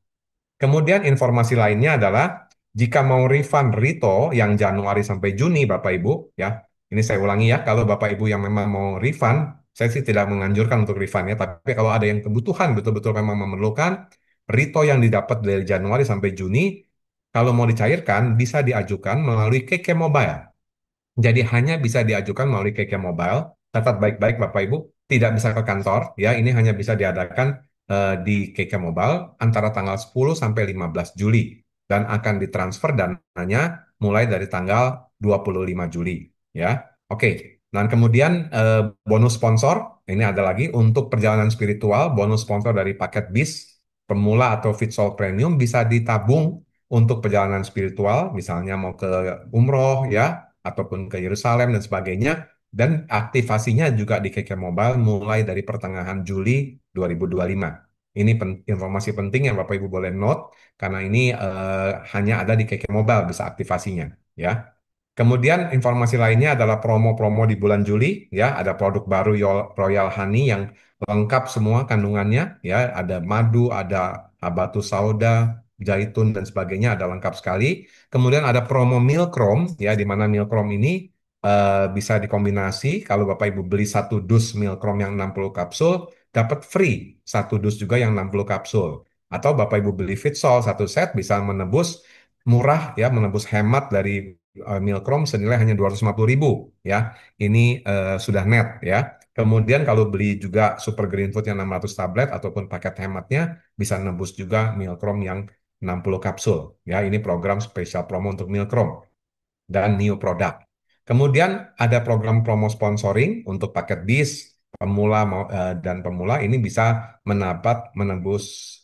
Kemudian informasi lainnya adalah jika mau refund Rito yang Januari sampai Juni Bapak Ibu ya. Ini saya ulangi ya, kalau Bapak Ibu yang memang mau refund, saya sih tidak menganjurkan untuk refund ya, tapi kalau ada yang kebutuhan betul-betul memang memerlukan Rito yang didapat dari Januari sampai Juni, kalau mau dicairkan bisa diajukan melalui KK Mobile. Jadi hanya bisa diajukan melalui KK Mobile. Catat baik-baik Bapak Ibu, tidak bisa ke kantor ya. Ini hanya bisa diadakan di KK Mobile antara tanggal 10 sampai 15 Juli dan akan ditransfer dananya mulai dari tanggal 25 Juli ya. Oke. Dan kemudian bonus sponsor ini ada lagi untuk perjalanan spiritual, bonus sponsor dari paket bis pemula atau Fitsol Premium bisa ditabung untuk perjalanan spiritual, misalnya mau ke umroh ya ataupun ke Yerusalem dan sebagainya. Dan aktivasinya juga di KK Mobile mulai dari pertengahan Juli 2025. Ini informasi penting yang Bapak Ibu boleh note karena ini hanya ada di KK Mobile bisa aktivasinya ya. Kemudian informasi lainnya adalah promo-promo di bulan Juli ya, ada produk baru Royal Honey yang lengkap semua kandungannya ya, ada madu, ada habatus sauda, zaitun dan sebagainya ada lengkap sekali. Kemudian ada promo Milkrom ya, di mana Milkrom ini bisa dikombinasi kalau Bapak Ibu beli 1 dus Milkrom yang 60 kapsul dapat free 1 dus juga yang 60 kapsul. Atau Bapak Ibu beli Fitsol 1 set bisa menebus murah ya, menebus hemat dari Milkrom senilai hanya 250.000 ya. Ini sudah net ya. Kemudian kalau beli juga Super Green Food yang 600 tablet ataupun paket hematnya bisa nebus juga Milkrom yang 60 kapsul ya. Ini program spesial promo untuk Milkrom dan new product. Kemudian ada program promo sponsoring untuk paket bis pemula dan pemula ini bisa menebus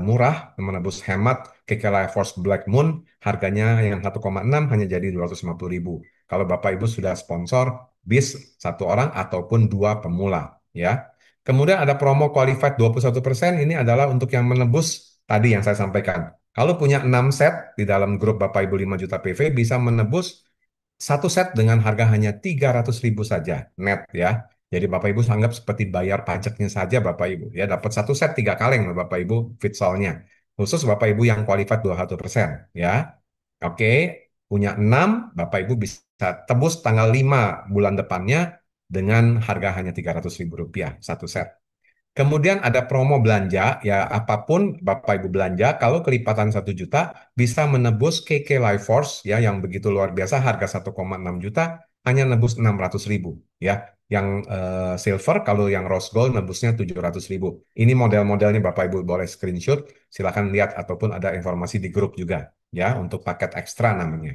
murah, menebus hemat KK Life Force Black Moon harganya yang 1,6 hanya jadi 250.000. Kalau Bapak Ibu sudah sponsor bis 1 orang ataupun 2 pemula ya. Kemudian ada promo qualified 21% ini adalah untuk yang menebus tadi yang saya sampaikan. Kalau punya 6 set di dalam grup Bapak Ibu 5 juta PV bisa menebus 1 set dengan harga hanya 300.000 saja net ya. Jadi Bapak Ibu anggap seperti bayar pajaknya saja Bapak Ibu ya, dapat 1 set 3 kaleng Bapak Ibu fitsolnya. Khusus Bapak Ibu yang qualified 21% ya. Oke, punya 6 Bapak Ibu bisa tebus tanggal 5 bulan depannya dengan harga hanya 300.000 rupiah 1 set. Kemudian ada promo belanja, ya apapun Bapak Ibu belanja, kalau kelipatan 1 juta bisa menebus KK Life Force ya yang begitu luar biasa harga 1,6 juta hanya nebus 600.000 ya. Yang silver kalau yang rose gold nebusnya 700.000. Ini model-modelnya Bapak Ibu boleh screenshot, silakan lihat ataupun ada informasi di grup juga ya untuk paket ekstra namanya.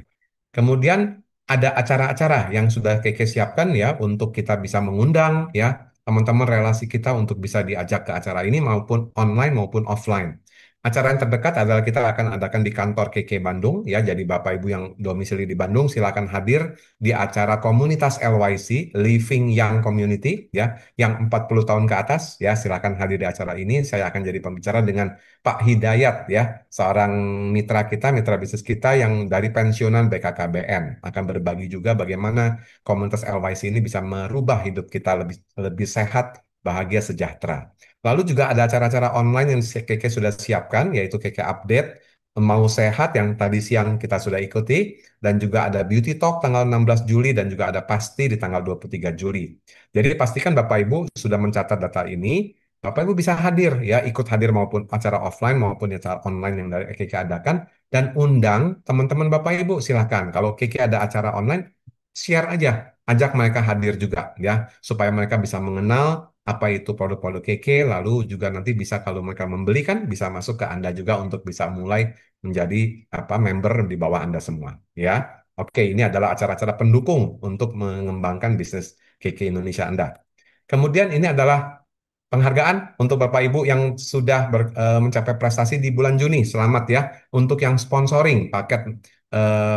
Kemudian ada acara-acara yang sudah KK siapkan ya untuk kita bisa mengundang ya teman-teman relasi kita untuk bisa diajak ke acara ini maupun online maupun offline. Acara yang terdekat adalah kita akan adakan di kantor KK Bandung ya. Jadi Bapak Ibu yang domisili di Bandung silakan hadir di acara komunitas LYC Living Young Community ya yang 40 tahun ke atas ya. Silakan hadir di acara ini. Saya akan jadi pembicara dengan Pak Hidayat ya, seorang mitra kita, mitra bisnis kita yang dari pensiunan BKKBN akan berbagi juga bagaimana komunitas LYC ini bisa merubah hidup kita lebih lebih sehat, bahagia, sejahtera. Lalu juga ada acara-acara online yang Keke sudah siapkan, yaitu Keke Update, Mau Sehat yang tadi siang kita sudah ikuti, dan juga ada Beauty Talk tanggal 16 Juli, dan juga ada Pasti di tanggal 23 Juli. Jadi pastikan Bapak Ibu sudah mencatat data ini, Bapak Ibu bisa hadir, ya ikut hadir maupun acara offline maupun acara online yang dari Keke adakan, dan undang teman-teman Bapak Ibu, silahkan. Kalau Keke ada acara online, share aja, ajak mereka hadir juga, ya, supaya mereka bisa mengenal apa itu produk-produk Keke, lalu juga nanti bisa kalau mereka membeli kan bisa masuk ke Anda juga untuk bisa mulai menjadi apa member di bawah Anda semua, ya. Oke, ini adalah acara-acara pendukung untuk mengembangkan bisnis Keke Indonesia Anda. Kemudian ini adalah penghargaan untuk Bapak Ibu yang sudah mencapai prestasi di bulan Juni. Selamat ya untuk yang sponsoring paket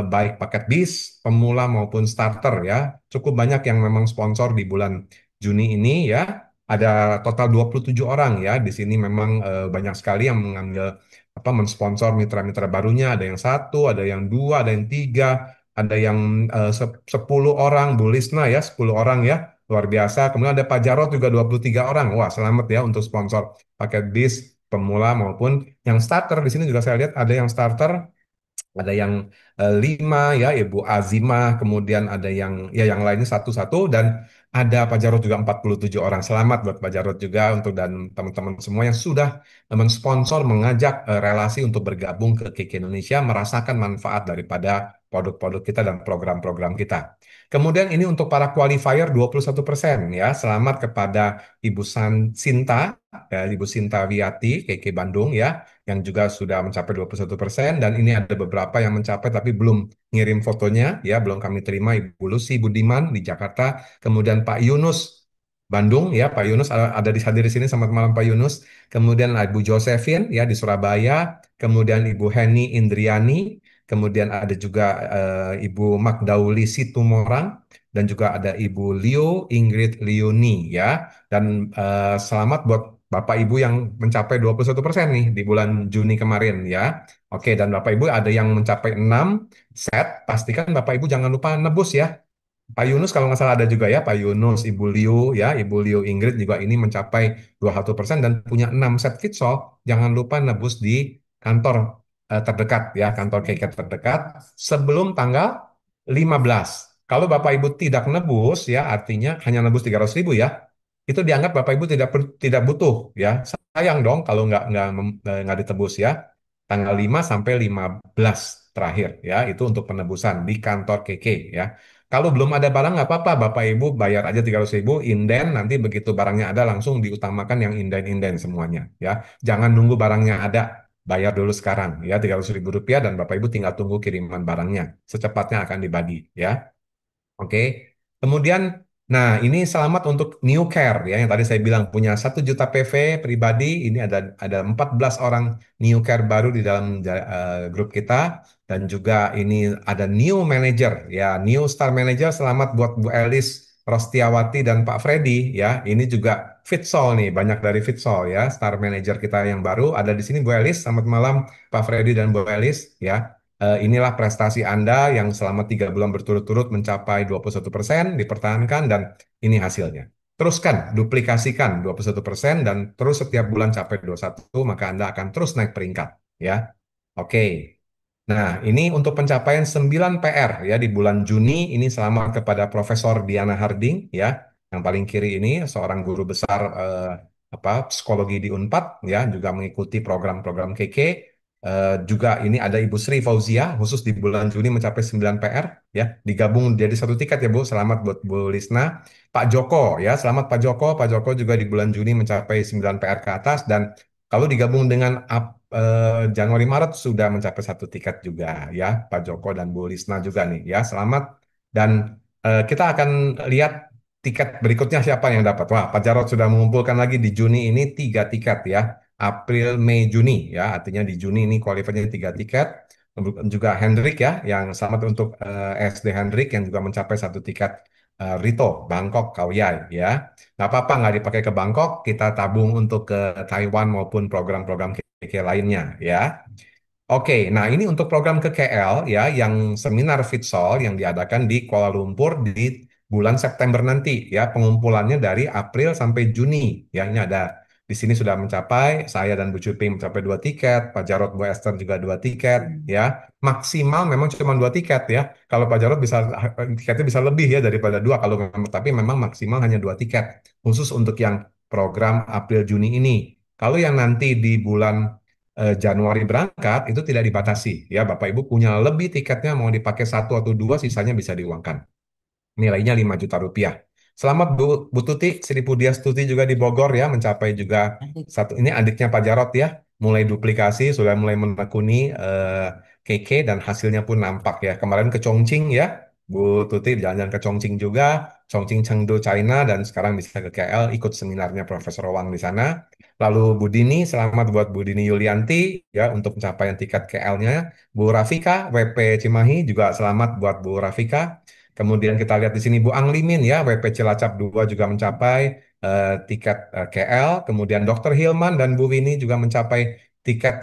baik paket bis, pemula maupun starter ya. Cukup banyak yang memang sponsor di bulan Juni ini ya. Ada total 27 orang ya. Di sini memang banyak sekali yang mengambil apa mensponsor mitra-mitra barunya. Ada yang satu, ada yang dua, ada yang tiga, ada yang 10 orang, Bu Lisna ya, 10 orang ya. Luar biasa. Kemudian ada Pak Jarot juga 23 orang. Wah, selamat ya untuk sponsor paket bis pemula maupun yang starter. Di sini juga saya lihat ada yang starter, ada yang 5 ya, Ibu Azimah, kemudian ada yang ya yang lainnya satu-satu dan ada Pak Jarot juga 47 orang. Selamat buat Pak Jarot juga untuk dan teman-teman semua yang sudah mensponsor, mengajak relasi untuk bergabung ke KK Indonesia, merasakan manfaat daripada produk-produk kita dan program-program kita. Kemudian ini untuk para qualifier 21% ya. Selamat kepada Ibu Sinta, ya, Ibu Sinta Wiati, KK Bandung ya, yang juga sudah mencapai 21% dan ini ada beberapa yang mencapai tapi belum ngirim fotonya ya, belum kami terima. Ibu Lucy Budiman di Jakarta, kemudian Pak Yunus Bandung ya, Pak Yunus ada di hadir di sini. Selamat malam Pak Yunus. Kemudian Ibu Josephine ya di Surabaya, kemudian Ibu Heni Indriani, kemudian ada juga Ibu Magdauli Situmorang dan juga ada Ibu Leo Ingrid Leoni ya. Dan selamat buat Bapak Ibu yang mencapai 21% nih di bulan Juni kemarin ya. Oke, dan Bapak Ibu ada yang mencapai 6 set, pastikan Bapak Ibu jangan lupa nebus ya. Pak Yunus kalau nggak salah ada juga ya, Pak Yunus, Ibu Liu ya, Ibu Liu Ingrid juga ini mencapai 21% dan punya 6 set fitsol. Jangan lupa nebus di kantor terdekat ya, kantor KK terdekat sebelum tanggal 15. Kalau Bapak Ibu tidak nebus ya, artinya hanya nebus 300.000 ya, itu dianggap Bapak Ibu tidak butuh ya. Sayang dong kalau nggak ditebus ya. Tanggal 5 sampai 15 terakhir ya, itu untuk penebusan di kantor KK ya. Kalau belum ada barang nggak apa-apa, Bapak Ibu bayar aja 300.000 inden, nanti begitu barangnya ada langsung diutamakan yang inden-inden semuanya ya. Jangan nunggu barangnya ada, bayar dulu sekarang ya 300.000 rupiah dan Bapak Ibu tinggal tunggu kiriman barangnya. Secepatnya akan dibagi ya. Oke. Kemudian, nah ini selamat untuk New Care ya, yang tadi saya bilang punya 1 juta PV pribadi. Ini ada 14 orang New Care baru di dalam grup kita dan juga ini ada New Manager ya, New Star Manager. Selamat buat Bu Elis Rostiawati dan Pak Freddy ya. Ini juga Fitsol nih, banyak dari Fitsol ya, Star Manager kita yang baru ada di sini Bu Elis. Selamat malam Pak Freddy dan Bu Elis ya. Inilah prestasi Anda yang selama 3 bulan berturut-turut mencapai 21%, dipertahankan, dan ini hasilnya. Teruskan, duplikasikan 21% dan terus setiap bulan capai 21, maka Anda akan terus naik peringkat. Ya, oke. Nah, ini untuk pencapaian 9 PR ya di bulan Juni. Ini selamat kepada Profesor Diana Harding ya, yang paling kiri ini seorang guru besar apa psikologi di Unpad ya, juga mengikuti program-program KK. Juga ini ada Ibu Sri Fauzia khusus di bulan Juni mencapai 9 PR ya, digabung jadi satu tiket ya Bu. Selamat buat Bu Lisna. Pak Joko ya, selamat Pak Joko. Pak Joko juga di bulan Juni mencapai 9 PR ke atas dan kalau digabung dengan Januari Maret sudah mencapai satu tiket juga ya, Pak Joko dan Bu Lisna juga nih ya. Selamat dan kita akan lihat tiket berikutnya siapa yang dapat? Wah, Pak Jarod sudah mengumpulkan lagi di Juni ini 3 tiket ya. April, Mei, Juni ya. Artinya di Juni ini qualify-nya 3 tiket. Juga Hendrik ya, yang selamat untuk SD Hendrik yang juga mencapai 1 tiket Rito, Bangkok, Khao Yai ya. Nggak apa-apa, nggak dipakai ke Bangkok, kita tabung untuk ke Taiwan maupun program-program KK lainnya ya. Oke, nah ini untuk program ke KL ya, yang seminar Fitsol yang diadakan di Kuala Lumpur di bulan September nanti ya, pengumpulannya dari April sampai Juni ya. Ini ada di sini sudah mencapai, saya dan Bu Cupi mencapai 2 tiket, Pak Jarod, Bu Esther juga 2 tiket ya. Maksimal memang cuma 2 tiket ya. Kalau Pak Jarod bisa tiketnya bisa lebih ya daripada 2 kalau tapi memang maksimal hanya 2 tiket khusus untuk yang program April Juni ini. Kalau yang nanti di bulan Januari berangkat itu tidak dibatasi ya, Bapak Ibu punya lebih tiketnya mau dipakai 1 atau 2 sisanya bisa diuangkan, nilainya 5 juta rupiah. Selamat Bu Tuti, Sri Pudiastuti juga di Bogor ya, mencapai juga ini adiknya Pak Jarot ya, mulai duplikasi, sudah mulai menekuni KK dan hasilnya pun nampak ya. Kemarin ke Chongqing ya, Bu Tuti jalan-jalan ke Chongqing juga, Chongqing Chengdu China, dan sekarang bisa ke KL ikut seminarnya Profesor Wang di sana. Lalu Bu Dini, selamat buat Bu Dini Yulianti ya untuk pencapaian tiket KL-nya. Bu Rafika, WP Cimahi juga selamat buat Bu Rafika. Kemudian kita lihat di sini Bu Anglimin ya, WP Cilacap 2 juga mencapai tiket KL. Kemudian Dr. Hilman dan Bu Wini juga mencapai tiket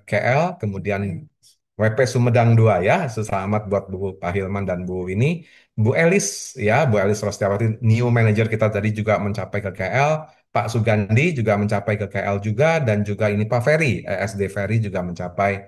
KL. Kemudian WP Sumedang 2 ya, selamat buat Bu Pak Hilman dan Bu Wini. Bu Elis ya, Bu Elis Rostiawati, new manager kita tadi juga mencapai ke KL. Pak Sugandi juga mencapai ke KL juga, dan juga ini Pak Ferry, SD Ferry juga mencapai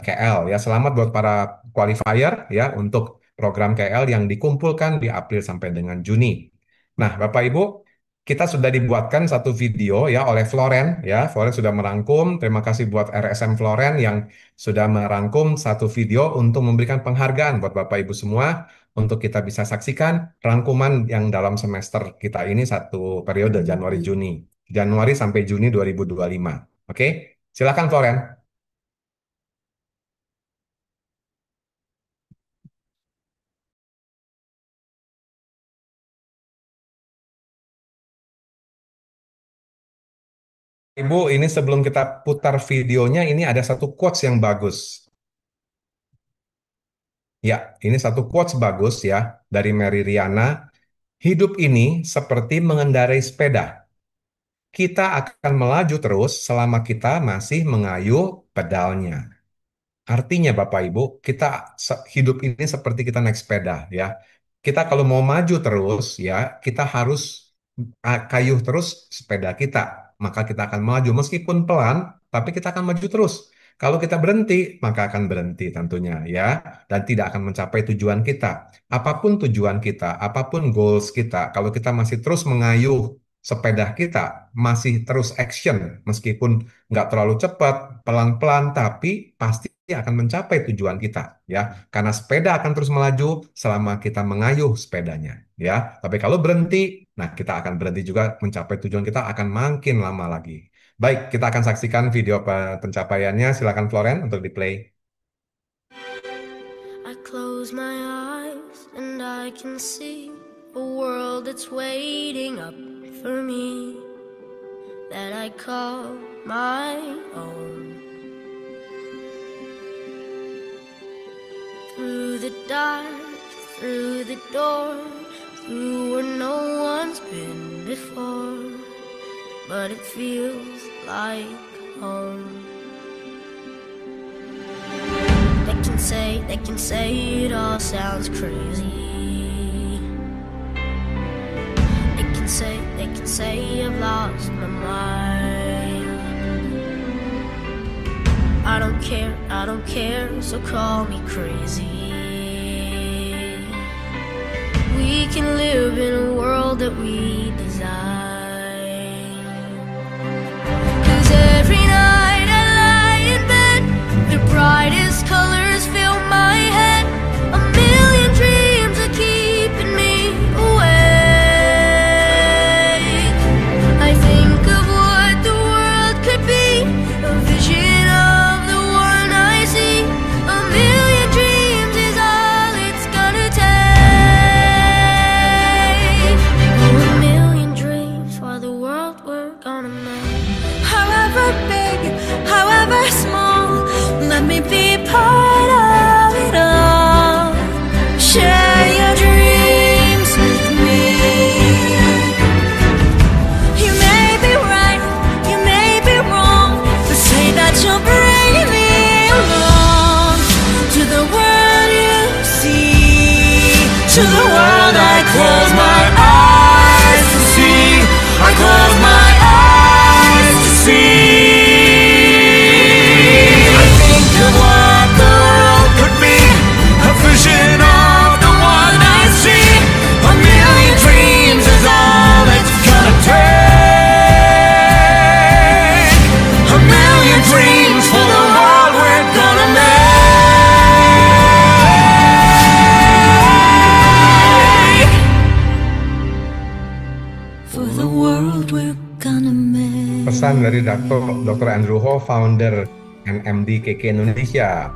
KL ya. Selamat buat para qualifier ya untuk program KL yang dikumpulkan di April sampai dengan Juni. Nah, Bapak Ibu, kita sudah dibuatkan satu video ya oleh Floren ya. Floren sudah merangkum. Terima kasih buat RSM Floren yang sudah merangkum satu video untuk memberikan penghargaan buat Bapak Ibu semua untuk kita bisa saksikan rangkuman yang dalam semester kita ini satu periode Januari sampai Juni 2025. Oke, silakan Floren. Ibu, ini sebelum kita putar videonya, ini ada satu quotes yang bagus. Ya, ini satu quotes bagus ya dari Mary Riana. Hidup ini seperti mengendarai sepeda. Kita akan melaju terus selama kita masih mengayuh pedalnya. Artinya Bapak Ibu, kita hidup ini seperti kita naik sepeda ya. Kita kalau mau maju terus ya, kita harus kayuh terus sepeda kita. Maka kita akan maju meskipun pelan, tapi kita akan maju terus. Kalau kita berhenti, maka akan berhenti tentunya ya, dan tidak akan mencapai tujuan kita. Apapun tujuan kita, apapun goals kita, kalau kita masih terus mengayuh sepeda kita, masih terus action, meskipun nggak terlalu cepat, pelan-pelan, tapi pasti akan mencapai tujuan kita ya, karena sepeda akan terus melaju selama kita mengayuh sepedanya ya. Tapi kalau berhenti, nah kita akan berhenti juga, mencapai tujuan kita akan makin lama lagi. Baik, kita akan saksikan video pencapaiannya. Silakan Floren untuk di play. I close my eyes and I can see a world that's waiting up for me, that I call my own. Through the dark, through the door, through where no one's been before, but it feels like home. They can say it all sounds crazy. They can say I've lost my mind. I don't care, so call me crazy. We can live in a world that we design. 'Cause every night I lie in bed, the brightest colors fill my head. A million dreams are keeping me awake. I think of what the world could be, a vision of the one I see. A million dreams is all it's gonna take. dari Dr. Andrew Ho, founder NMD KK Indonesia.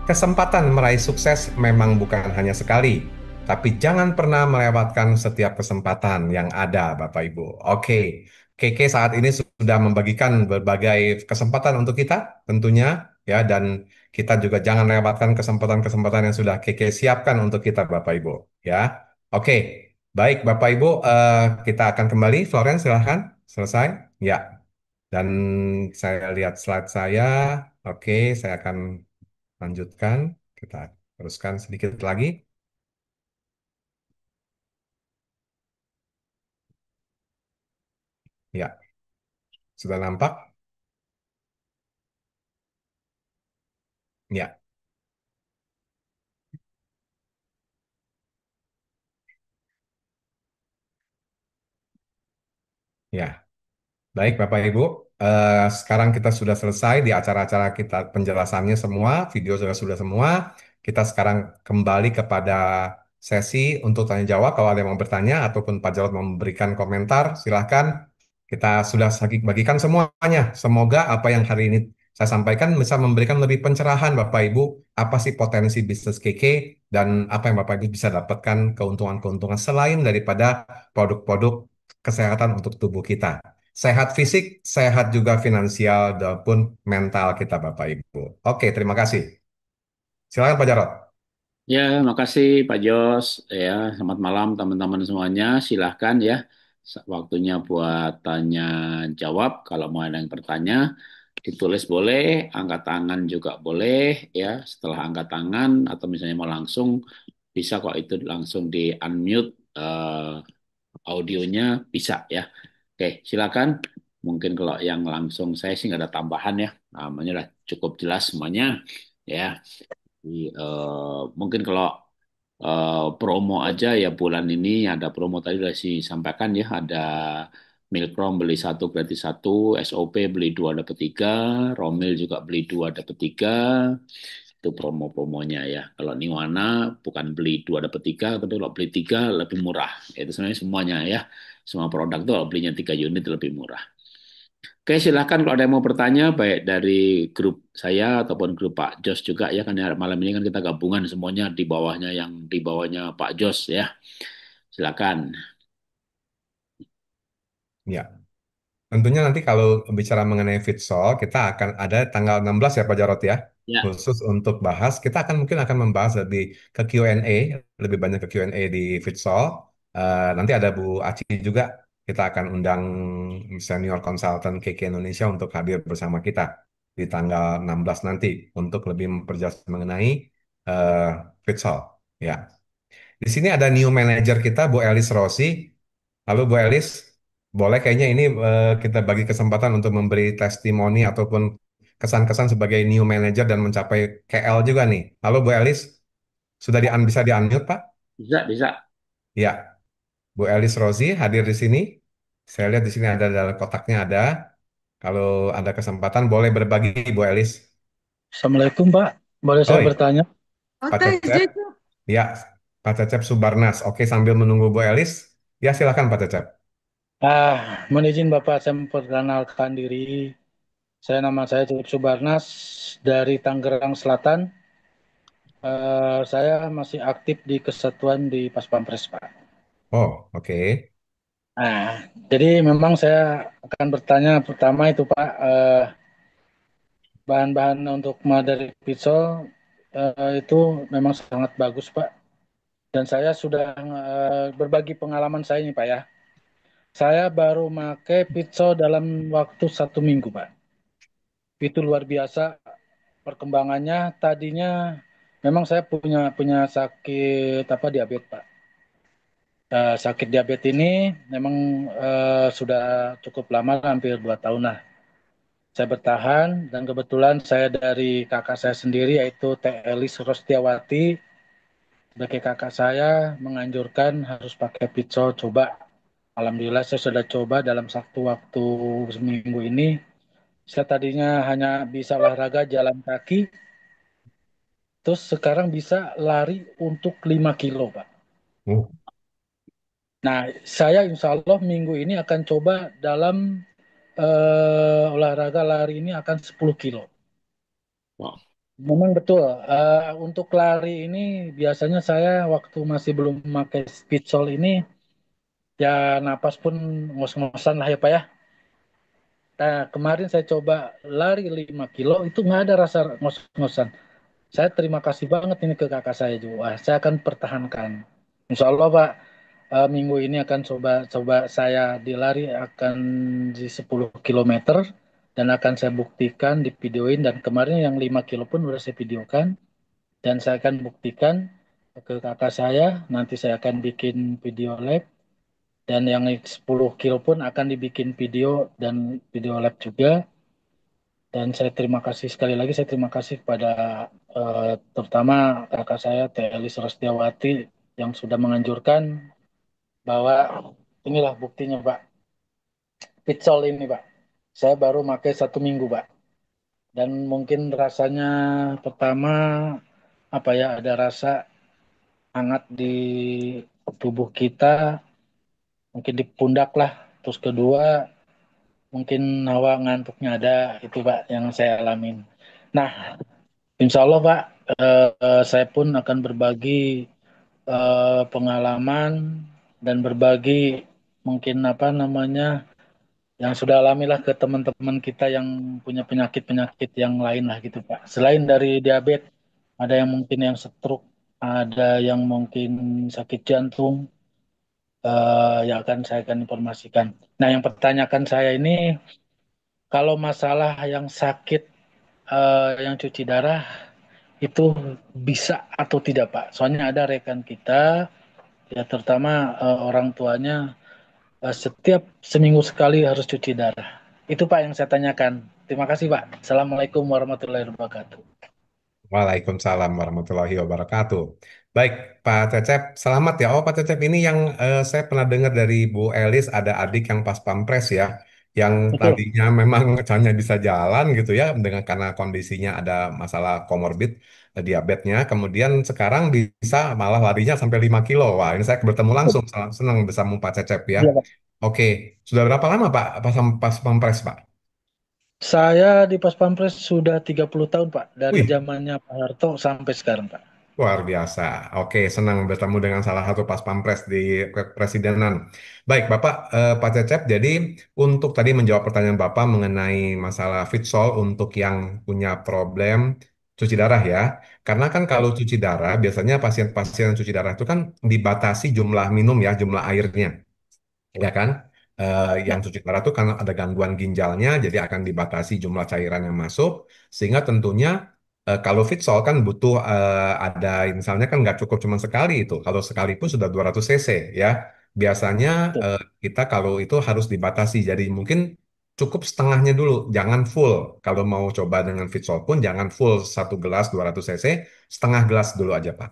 Kesempatan meraih sukses memang bukan hanya sekali, tapi jangan pernah melewatkan setiap kesempatan yang ada, Bapak Ibu. Oke, KK saat ini sudah membagikan berbagai kesempatan untuk kita, tentunya, ya, dan kita juga jangan lewatkan kesempatan-kesempatan yang sudah KK siapkan untuk kita, Bapak Ibu, ya. Oke, baik, Bapak Ibu, kita akan kembali. Florence, silahkan. Selesai? Ya. Dan saya lihat slide saya. Oke, saya akan lanjutkan. Kita teruskan sedikit lagi. Ya, sudah nampak? Ya, ya. Baik, Bapak Ibu. Sekarang kita sudah selesai di acara-acara kita penjelasannya semua, video sudah semua. Kita sekarang kembali kepada sesi untuk tanya jawab. Kalau ada yang mau bertanya ataupun Pak Jarod mau memberikan komentar, silahkan. Kita sudah bagikan semuanya. Semoga apa yang hari ini saya sampaikan bisa memberikan lebih pencerahan Bapak Ibu, apa sih potensi bisnis KK dan apa yang Bapak Ibu bisa dapatkan keuntungan-keuntungan selain daripada produk-produk kesehatan untuk tubuh kita. Sehat fisik, sehat juga finansial, maupun mental kita, Bapak Ibu. Oke, terima kasih. Silakan Pak Jarot. Ya, makasih Pak Jos. Ya, selamat malam teman-teman semuanya. Silahkan ya, waktunya buat tanya jawab. Kalau mau ada yang bertanya, ditulis boleh, angkat tangan juga boleh. Ya, setelah angkat tangan atau misalnya mau langsung, bisa kok itu langsung di unmute audionya bisa ya. Oke, silakan. Mungkin kalau yang langsung saya sih nggak ada tambahan ya. Namanya udah cukup jelas semuanya. Ya, mungkin kalau promo aja ya bulan ini ada promo tadi sudah disampaikan ya ada Milkrom beli satu gratis satu, SOP beli dua dapat tiga, Romil juga beli dua dapat tiga, itu promo-promonya ya. Kalau Niwana bukan beli dua dapat tiga, tapi kalau beli tiga lebih murah. Itu sebenarnya semuanya ya, semua produk tuh kalau belinya 3 unit lebih murah. Oke, silahkan kalau ada yang mau bertanya, baik dari grup saya ataupun grup Pak Jos juga ya, kan ya, malam ini kan kita gabungan semuanya di bawahnya yang di bawahnya Pak Jos ya. Silakan. Ya, tentunya nanti kalau bicara mengenai Fitsol, kita akan ada tanggal 16 ya Pak Jarot ya, Ya, khusus untuk bahas. Kita akan mungkin akan membahas lebih ke Q&A, lebih banyak ke Q&A di Fitsol. Nanti ada Bu Aci juga. Kita akan undang senior konsultan KK Indonesia untuk hadir bersama kita di tanggal 16 nanti untuk lebih memperjelas mengenai uh, Fitsol. Ya. Di sini ada new manager kita, Bu Elis Rossi. Halo Bu Elis, boleh kayaknya ini kita bagi kesempatan untuk memberi testimoni ataupun kesan-kesan sebagai new manager dan mencapai KL juga nih. Halo Bu Elis, sudah bisa di-unmute Pak? bisa, bisa. Ya, Bu Elis Rossi hadir di sini. Saya lihat di sini ada dalam kotaknya ada. Kalau ada kesempatan boleh berbagi Bu Elis. Assalamualaikum Pak, boleh saya Oi, bertanya? Pak Cecep. Ya, Pak Cecep Subarnas. Oke, sambil menunggu Bu Elis. Ya, silakan Pak Cecep. Mohon izin Bapak, saya memperkenalkan diri. Nama saya Cecep Subarnas dari Tangerang Selatan. Saya masih aktif di kesatuan di Pas Pampres Pak. Oh, oke. Nah, jadi memang saya akan bertanya pertama itu Pak, bahan-bahan untuk dari pisau itu memang sangat bagus Pak. Dan saya sudah berbagi pengalaman saya ini Pak ya. Saya baru pakai pisau dalam waktu 1 minggu, Pak. Itu luar biasa perkembangannya. Tadinya memang saya punya punya sakit apa diabetes, Pak. Sakit diabetes ini memang sudah cukup lama, hampir 2 tahun lah. Saya bertahan dan kebetulan saya dari kakak saya sendiri yaitu Teh Elis Rostiawati sebagai kakak saya menganjurkan harus pakai pisau coba. Alhamdulillah saya sudah coba dalam satu waktu seminggu ini. Saya tadinya hanya bisa olahraga jalan kaki, terus sekarang bisa lari untuk 5 kilo, Pak. Nah, saya insya Allah minggu ini akan coba dalam olahraga lari ini akan 10 kilo. Wow. Memang betul. Untuk lari ini biasanya saya waktu masih belum memakai Speedsol ini ya napas pun ngos-ngosan lah ya Pak ya. Nah, kemarin saya coba lari 5 kilo itu nggak ada rasa ngos-ngosan. Saya terima kasih banget ini ke kakak saya juga. Wah, saya akan pertahankan. Insya Allah Pak, minggu ini akan coba saya di lari akan di 10 kilometer dan akan saya buktikan di videoin dan kemarin yang 5 kilo pun udah saya videokan dan saya akan buktikan ke kakak saya. Nanti saya akan bikin video lab dan yang 10 kilo pun akan dibikin video dan video lab juga. Dan saya terima kasih sekali lagi, saya terima kasih kepada terutama kakak saya, Teh Elis Rosdiawati, yang sudah menganjurkan bahwa inilah buktinya, Pak. Pitsol ini, Pak. Saya baru pakai 1 minggu, Pak. Dan mungkin rasanya pertama, apa ya, ada rasa hangat di tubuh kita, mungkin di pundak lah. Terus kedua, mungkin hawa ngantuknya ada, itu, Pak, yang saya alamin. Nah, insya Allah Pak, saya pun akan berbagi pengalaman dan berbagi mungkin apa namanya yang sudah alamilah ke teman-teman kita yang punya penyakit-penyakit yang lain lah gitu Pak. Selain dari diabetes, ada yang mungkin yang stroke, ada yang mungkin sakit jantung, yang akan saya akan informasikan. Nah, yang pertanyakan saya ini, kalau masalah yang sakit, yang cuci darah, itu bisa atau tidak Pak? Soalnya ada rekan kita, ya terutama orang tuanya setiap seminggu sekali harus cuci darah. Itu Pak yang saya tanyakan. Terima kasih Pak. Assalamualaikum warahmatullahi wabarakatuh. Waalaikumsalam warahmatullahi wabarakatuh. Baik, Pak Cecep, selamat ya. Oh, Pak Cecep ini yang saya pernah dengar dari Bu Elis ada adik yang pas pampres ya, yang Betul. tadinya memang hanya bisa jalan gitu ya, dengan karena kondisinya ada masalah komorbid diabetesnya, kemudian sekarang bisa malah larinya sampai 5 kilo. Wah, ini saya bertemu langsung, senang bersama Pak Cecep ya. Iya Pak. Oke, sudah berapa lama Pak pas pampres Pak? Saya di Pas Pampres sudah 30 tahun Pak. Dari Wih, zamannya Pak Harto sampai sekarang Pak. luar biasa. Oke, senang bertemu dengan salah satu pas pampres di kepresidenan. Baik, Bapak, Pak Cecep. Jadi untuk tadi menjawab pertanyaan Bapak mengenai masalah fitsol untuk yang punya problem cuci darah ya. Karena kan Ya, kalau cuci darah, biasanya pasien-pasien cuci darah itu kan dibatasi jumlah minum ya, jumlah airnya ya kan? Yang ya, cuci darah itu karena ada gangguan ginjalnya, jadi akan dibatasi jumlah cairan yang masuk, sehingga tentunya kalau fitsol kan butuh ada misalnya kan nggak cukup cuma sekali itu, kalau sekali pun sudah 200 cc ya. Biasanya betul. kita kalau itu harus dibatasi, jadi mungkin cukup setengahnya dulu, jangan full. Kalau mau coba dengan fitsol pun jangan full 1 gelas 200 cc, setengah gelas dulu aja Pak.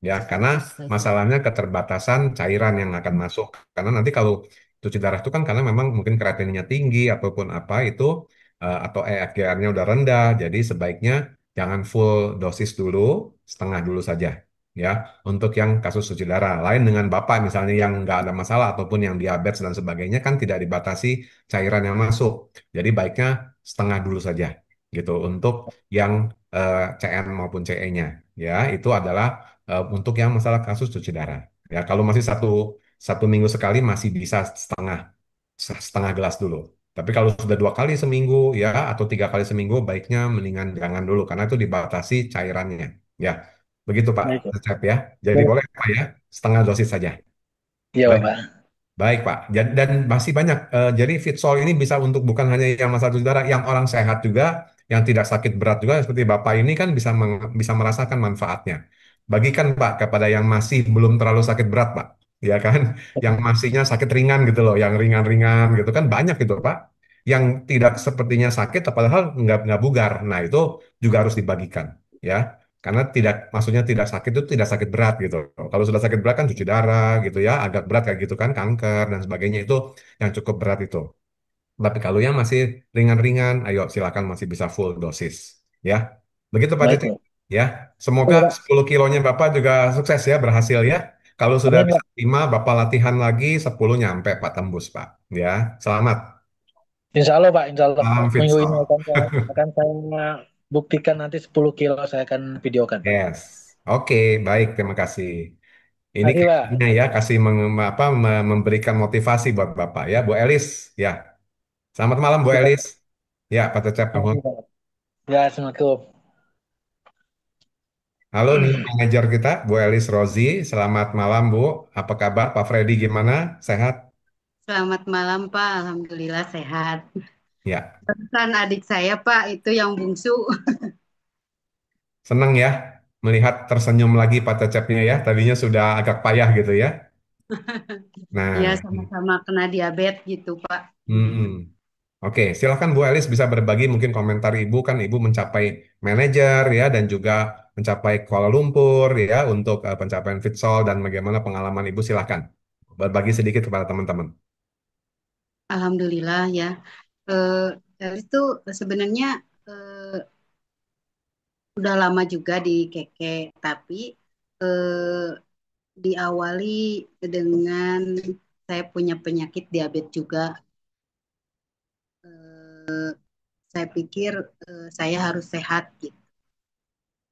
Ya, karena masalahnya keterbatasan cairan yang akan masuk. Karena nanti kalau cuci darah itu kan karena memang mungkin kreatinina tinggi ataupun apa itu atau EFGR-nya udah rendah. Jadi sebaiknya jangan full dosis dulu, setengah dulu saja. Ya, untuk yang kasus cuci darah. Lain dengan Bapak misalnya yang nggak ada masalah ataupun yang diabetes dan sebagainya kan tidak dibatasi cairan yang masuk. Jadi baiknya setengah dulu saja gitu untuk yang CN maupun CE-nya. Ya, itu adalah untuk yang masalah kasus cuci darah. Ya, kalau masih satu minggu sekali masih bisa setengah gelas dulu. Tapi kalau sudah 2 kali seminggu ya atau 3 kali seminggu baiknya mendingan jangan dulu karena itu dibatasi cairannya. Ya, begitu Pak Baik, Pak. Cecep ya. Jadi Boleh. boleh Pak ya setengah dosis saja. Iya Baik. Pak. Baik, Pak. Dan masih banyak. Jadi fitsol ini bisa untuk bukan hanya yang masalah cuci darah, yang orang sehat juga, yang tidak sakit berat juga, seperti Bapak ini kan bisa bisa merasakan manfaatnya. Bagikan, Pak, kepada yang masih belum terlalu sakit berat, Pak. Ya kan? Yang masihnya sakit ringan gitu loh, yang ringan-ringan gitu kan banyak gitu, Pak. Yang tidak sepertinya sakit, padahal nggak bugar. Nah, itu juga harus dibagikan. Ya. Karena tidak, maksudnya tidak sakit itu tidak sakit berat gitu. Kalau sudah sakit berat kan cuci darah gitu ya, agak berat kayak gitu kan, kanker dan sebagainya itu yang cukup berat itu. Tapi kalau yang masih ringan-ringan, ayo silakan masih bisa full dosis. Ya, begitu Pak Baik, Cecep. Pak. Ya, semoga Oke, Pak. 10 kilonya Bapak juga sukses ya, berhasil ya. Kalau sudah Amin, bisa Pak. 5, Bapak latihan lagi 10 nyampe Pak tembus Pak. Ya, selamat. Insya Allah Pak, Insya Allah Salam minggu ini Fitsol. akan saya buktikan nanti 10 kilo saya akan videokan Pak. Yes. Oke, baik, terima kasih. Ini Makasih Pak. kayaknya ya kasih memberikan motivasi buat Bapak ya, Bu Elis. Ya, selamat malam Bu Siap. Elis. Ya, Pak Cecep nuhun. Makasih Pak. Ya, Assalamualaikum. Halo nih manajer kita, Bu Elis Rozi. Selamat malam Bu. Apa kabar Pak Freddy gimana? Sehat? Selamat malam Pak, Alhamdulillah sehat. Ya, Pesan adik saya Pak, itu yang bungsu. senang ya melihat tersenyum lagi Pak Cecepnya ya. Tadinya sudah agak payah gitu ya. Ya Nah, sama-sama kena diabetes gitu Pak. hmm. Oke, silakan Bu Elis bisa berbagi mungkin komentar Ibu kan Ibu mencapai manajer ya dan juga mencapai Kuala Lumpur ya untuk pencapaian Fitsol dan bagaimana pengalaman Ibu silakan berbagi sedikit kepada teman-teman. Alhamdulillah ya. Eh, itu sebenarnya eh, udah lama juga di Keke, tapi eh, diawali dengan saya punya penyakit diabetes juga. Eh, saya pikir saya harus sehat gitu.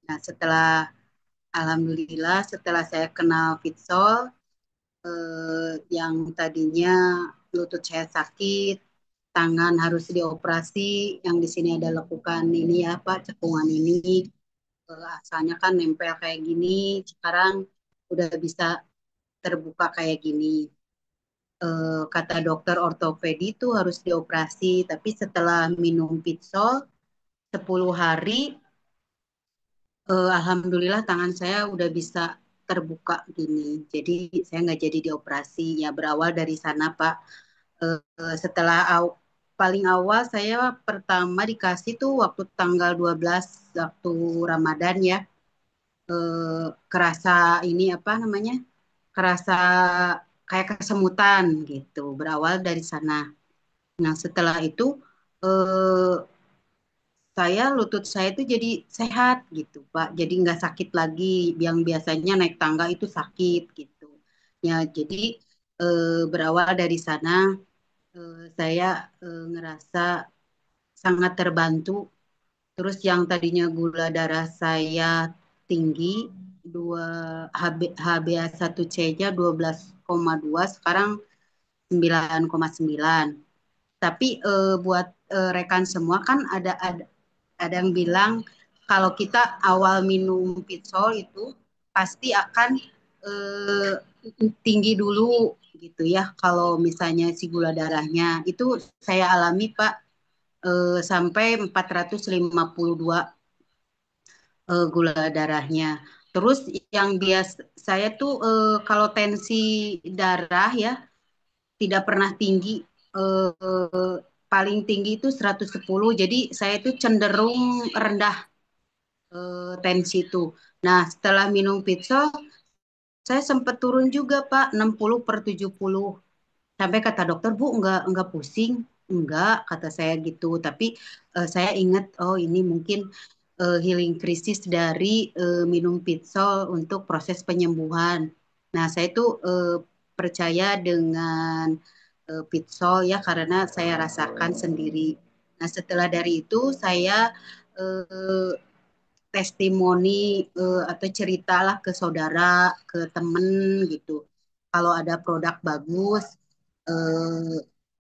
Nah Alhamdulillah setelah saya kenal Fitsol, yang tadinya lutut saya sakit, tangan harus dioperasi, yang di sini ada lekukan ini ya Pak, cekungan ini, asalnya kan nempel kayak gini, sekarang udah bisa terbuka kayak gini. Kata dokter ortopedi itu harus dioperasi, tapi setelah minum Pitsol 10 hari, alhamdulillah tangan saya udah bisa terbuka gini. Jadi saya nggak jadi dioperasi. Ya berawal dari sana Pak. Setelah paling awal saya pertama dikasih tuh waktu tanggal 12 waktu Ramadan ya. Kerasa ini apa namanya? Kerasa kayak kesemutan gitu. Berawal dari sana. Nah setelah itu eh, saya lutut saya itu jadi sehat gitu Pak. Jadi nggak sakit lagi. Yang biasanya naik tangga itu sakit gitu. Ya jadi berawal dari sana saya ngerasa sangat terbantu. Terus yang tadinya gula darah saya tinggi, 2 HbA1c-nya 12,2, sekarang 9,9. Tapi buat rekan semua kan ada yang bilang kalau kita awal minum Pitsol itu pasti akan eh, tinggi dulu gitu ya. Kalau misalnya si gula darahnya itu saya alami Pak, sampai 452 gula darahnya. Terus yang biasa saya tuh kalau tensi darah ya tidak pernah tinggi, paling tinggi itu 110. Jadi saya itu cenderung rendah tensi itu. Nah, setelah minum Pitsol, saya sempat turun juga, Pak, 60/70. Sampai kata dokter, Bu, enggak pusing. Enggak, kata saya gitu. Tapi saya ingat, oh ini mungkin healing krisis dari minum Pitsol untuk proses penyembuhan. Nah, saya tuh percaya dengan Pitsol ya karena saya rasakan sendiri. Nah, setelah dari itu saya eh, testimoni atau ceritalah ke saudara, ke temen gitu. Kalau ada produk bagus, eh,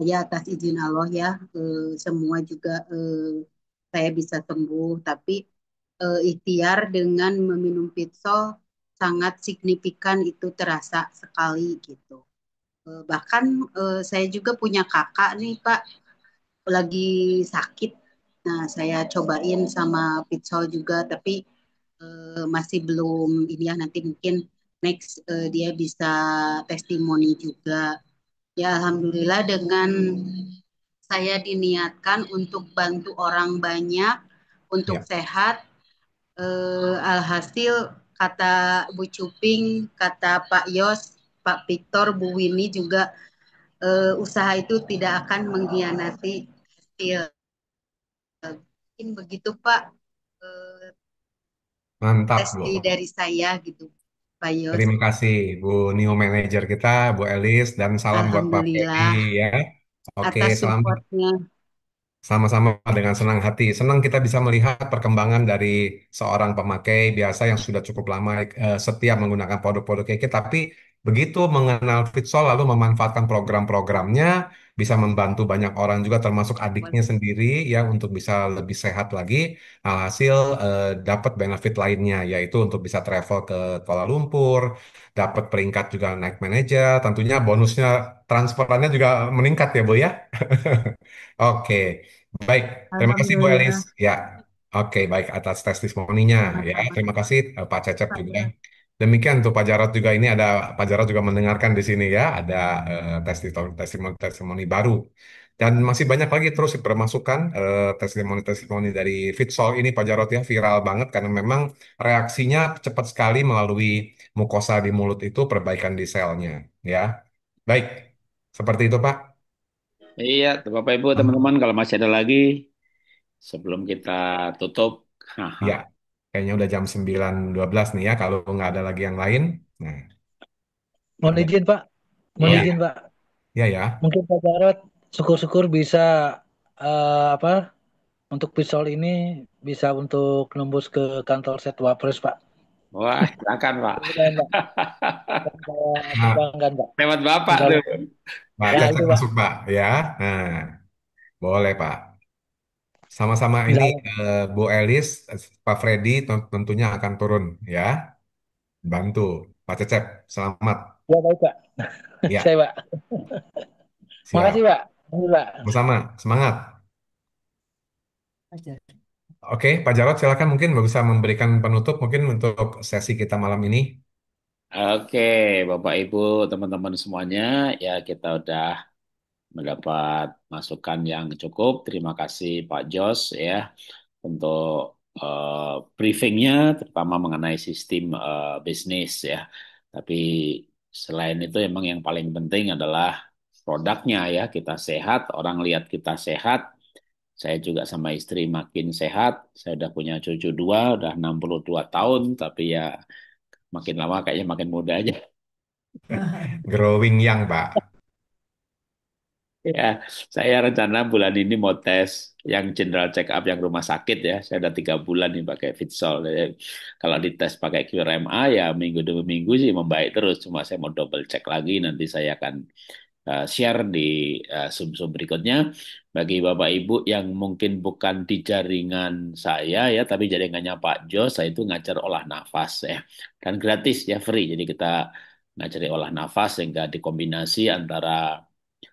ya atas izin Allah ya, semua juga saya bisa sembuh. Tapi ikhtiar dengan meminum Pitsol sangat signifikan itu terasa sekali gitu. Bahkan saya juga punya kakak nih Pak, lagi sakit. Nah, saya cobain sama Pitsol juga, tapi masih belum ini ya, nanti mungkin next dia bisa testimoni juga. Ya, Alhamdulillah dengan saya diniatkan untuk bantu orang banyak, untuk Ya, sehat, alhasil kata Bu Cuping, kata Pak Yos, Pak Victor, Bu Winnie juga usaha itu tidak akan mengkhianati hasil. Mungkin begitu Pak, eh, mantap testi Bu. dari saya gitu, Pak Yos. Terima kasih Bu New Manager kita, Bu Elis, dan salam buat Pak Freddy Alhamdulillah ya. Oke, atas selamat. supportnya. Sama-sama dengan senang hati. Senang kita bisa melihat perkembangan dari seorang pemakai biasa yang sudah cukup lama setia menggunakan produk-produk Keke, tapi begitu mengenal Fitsol lalu memanfaatkan program-programnya, bisa membantu banyak orang juga termasuk adiknya sendiri ya untuk bisa lebih sehat lagi. Alhasil dapat benefit lainnya yaitu untuk bisa travel ke Kuala Lumpur, dapat peringkat juga naik manajer, tentunya bonusnya transferannya juga meningkat ya Bu ya. Oke, baik. Terima kasih Bu Elis. Alhamdulillah. Ya, oke, baik atas testimoninya ya. Sama-sama. Terima kasih Pak Cecep Pak juga. ya. Demikian untuk Pak Jarot juga ini ada Pak Jarot juga mendengarkan di sini ya. Ada testimoni-testimoni baru. Dan masih banyak lagi terus bermasukan testimoni-testimoni dari Fitsol ini Pak Jarot ya viral banget karena memang reaksinya cepat sekali melalui mukosa di mulut itu perbaikan di selnya ya. Baik, seperti itu Pak. Iya, Bapak Ibu, teman-teman, kalau masih ada lagi sebelum kita tutup. Haha. Ya, kayaknya udah jam 9.12 nih ya, kalau nggak ada lagi yang lain. Nah, Mohon ada. izin Pak, mohon Ya, izin Pak. ya, ya. Mungkin Pak Jarot syukur-syukur bisa apa untuk pisau ini bisa untuk nembus ke kantor Setwapres Pak. Wah, silakan, Pak. Mudah-mudahan, Pak. Dan saya Nah, perjuangkan Pak. Lewat Bapak Insya tuh. Allah. Pak Ya Cecep itu Pak. masuk, Pak. Ya, nah, boleh, Pak. Sama-sama Insya ini Allah. Bu Elis, Pak Freddy tentunya akan turun ya, bantu. Pak Cecep, selamat. Ya baik Pak. Saya Ya, Pak. Makasih siap. Pak. Makasih Pak. Sama-sama, semangat. Oke, Pak Jarot, silakan mungkin bisa memberikan penutup mungkin untuk sesi kita malam ini. Oke, Bapak Ibu, teman-teman semuanya, ya kita udah mendapat masukan yang cukup. Terima kasih Pak Jos ya untuk briefingnya, terutama mengenai sistem bisnis ya. Tapi selain itu, emang yang paling penting adalah produknya ya. Kita sehat, orang lihat kita sehat. Saya juga sama istri makin sehat. Saya udah punya cucu dua, udah 62 tahun, tapi ya makin lama kayaknya makin muda aja. Growing Young, Pak. Ya, saya rencana bulan ini mau tes yang general check up yang rumah sakit ya. Saya udah 3 bulan nih pakai Fitsol. Jadi, kalau dites pakai QRMA ya minggu demi minggu sih membaik terus. Cuma saya mau double check lagi. Nanti saya akan share di sub-sub berikutnya. Bagi Bapak Ibu yang mungkin bukan di jaringan saya ya, tapi jaringannya Pak Jo, saya itu ngajar olah nafas ya. Dan gratis ya, free. Jadi kita ngajari olah nafas sehingga dikombinasi antara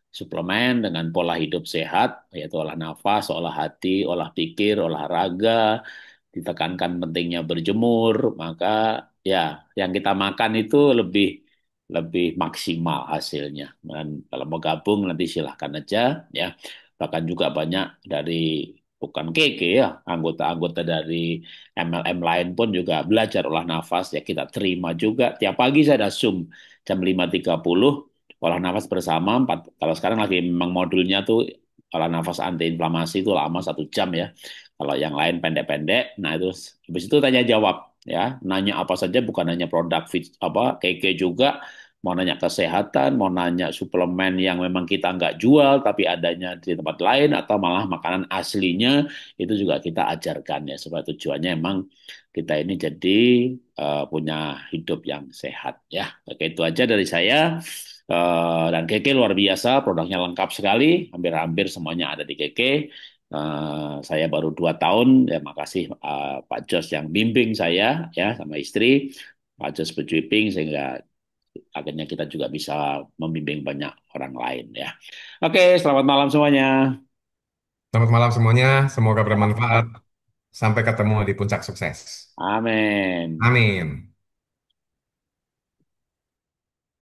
suplemen dengan pola hidup sehat, yaitu olah nafas, olah hati, olah pikir, olahraga, ditekankan pentingnya berjemur, maka ya yang kita makan itu lebih lebih maksimal hasilnya. Dan kalau mau gabung nanti silahkan aja ya. Bahkan juga banyak dari bukan KK ya, anggota-anggota dari MLM lain pun juga belajar olah nafas ya kita terima juga. Tiap pagi saya ada Zoom jam 5.30 olah nafas bersama. Kalau sekarang lagi memang modulnya tuh olah nafas anti inflamasi itu lama 1 jam ya. Kalau yang lain pendek-pendek, nah itu habis itu tanya jawab ya, nanya apa saja bukan hanya produk fit apa KK juga, mau nanya kesehatan, mau nanya suplemen yang memang kita nggak jual tapi adanya di tempat lain atau malah makanan aslinya itu juga kita ajarkan ya supaya tujuannya emang kita ini jadi punya hidup yang sehat ya. Oke itu aja dari saya. Dan Keke luar biasa, produknya lengkap sekali, hampir-hampir semuanya ada di Keke. Saya baru 2 tahun, ya makasih Pak Jos yang bimbing saya ya sama istri, Pak Jos berjuiping sehingga akhirnya kita juga bisa membimbing banyak orang lain ya. Oke, selamat malam semuanya. Selamat malam semuanya, semoga bermanfaat. Sampai ketemu di puncak sukses. Amin. Amin.